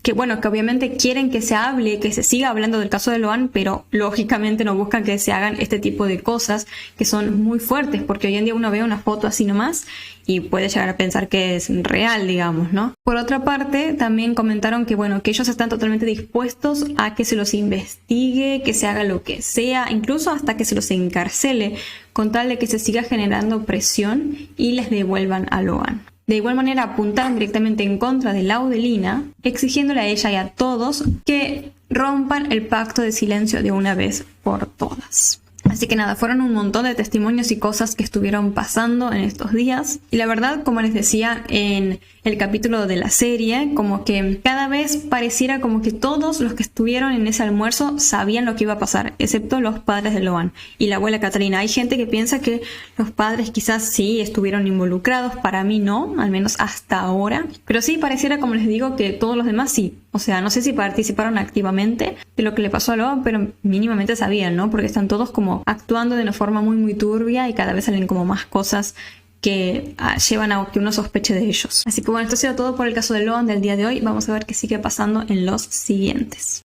obviamente quieren que se hable, que se siga hablando del caso de Loan, pero lógicamente no buscan que se hagan este tipo de cosas que son muy fuertes, porque hoy en día uno ve una foto así nomás y puede llegar a pensar que es real, digamos, ¿no? Por otra parte, también comentaron que ellos están totalmente dispuestos a que se los investigue, que se haga lo que sea, incluso hasta que se los encarcele, con tal de que se siga generando presión y les devuelvan a Loan. De igual manera, apuntaron directamente en contra de Laudelina, exigiéndole a ella y a todos que rompan el pacto de silencio de una vez por todas. Así que nada, fueron un montón de testimonios y cosas que estuvieron pasando en estos días. Y la verdad, como les decía en el capítulo de la serie, como que cada vez pareciera como que todos los que estuvieron en ese almuerzo sabían lo que iba a pasar, excepto los padres de Loan y la abuela Catalina. Hay gente que piensa que los padres quizás sí estuvieron involucrados, para mí no, al menos hasta ahora. Pero sí pareciera, como les digo, que todos los demás sí. O sea, no sé si participaron activamente de lo que le pasó a Loan, pero mínimamente sabían, ¿no? Porque están todos como actuando de una forma muy muy turbia y cada vez salen como más cosas que llevan a que uno sospeche de ellos. Así que bueno, esto ha sido todo por el caso de Loan del día de hoy. Vamos a ver qué sigue pasando en los siguientes.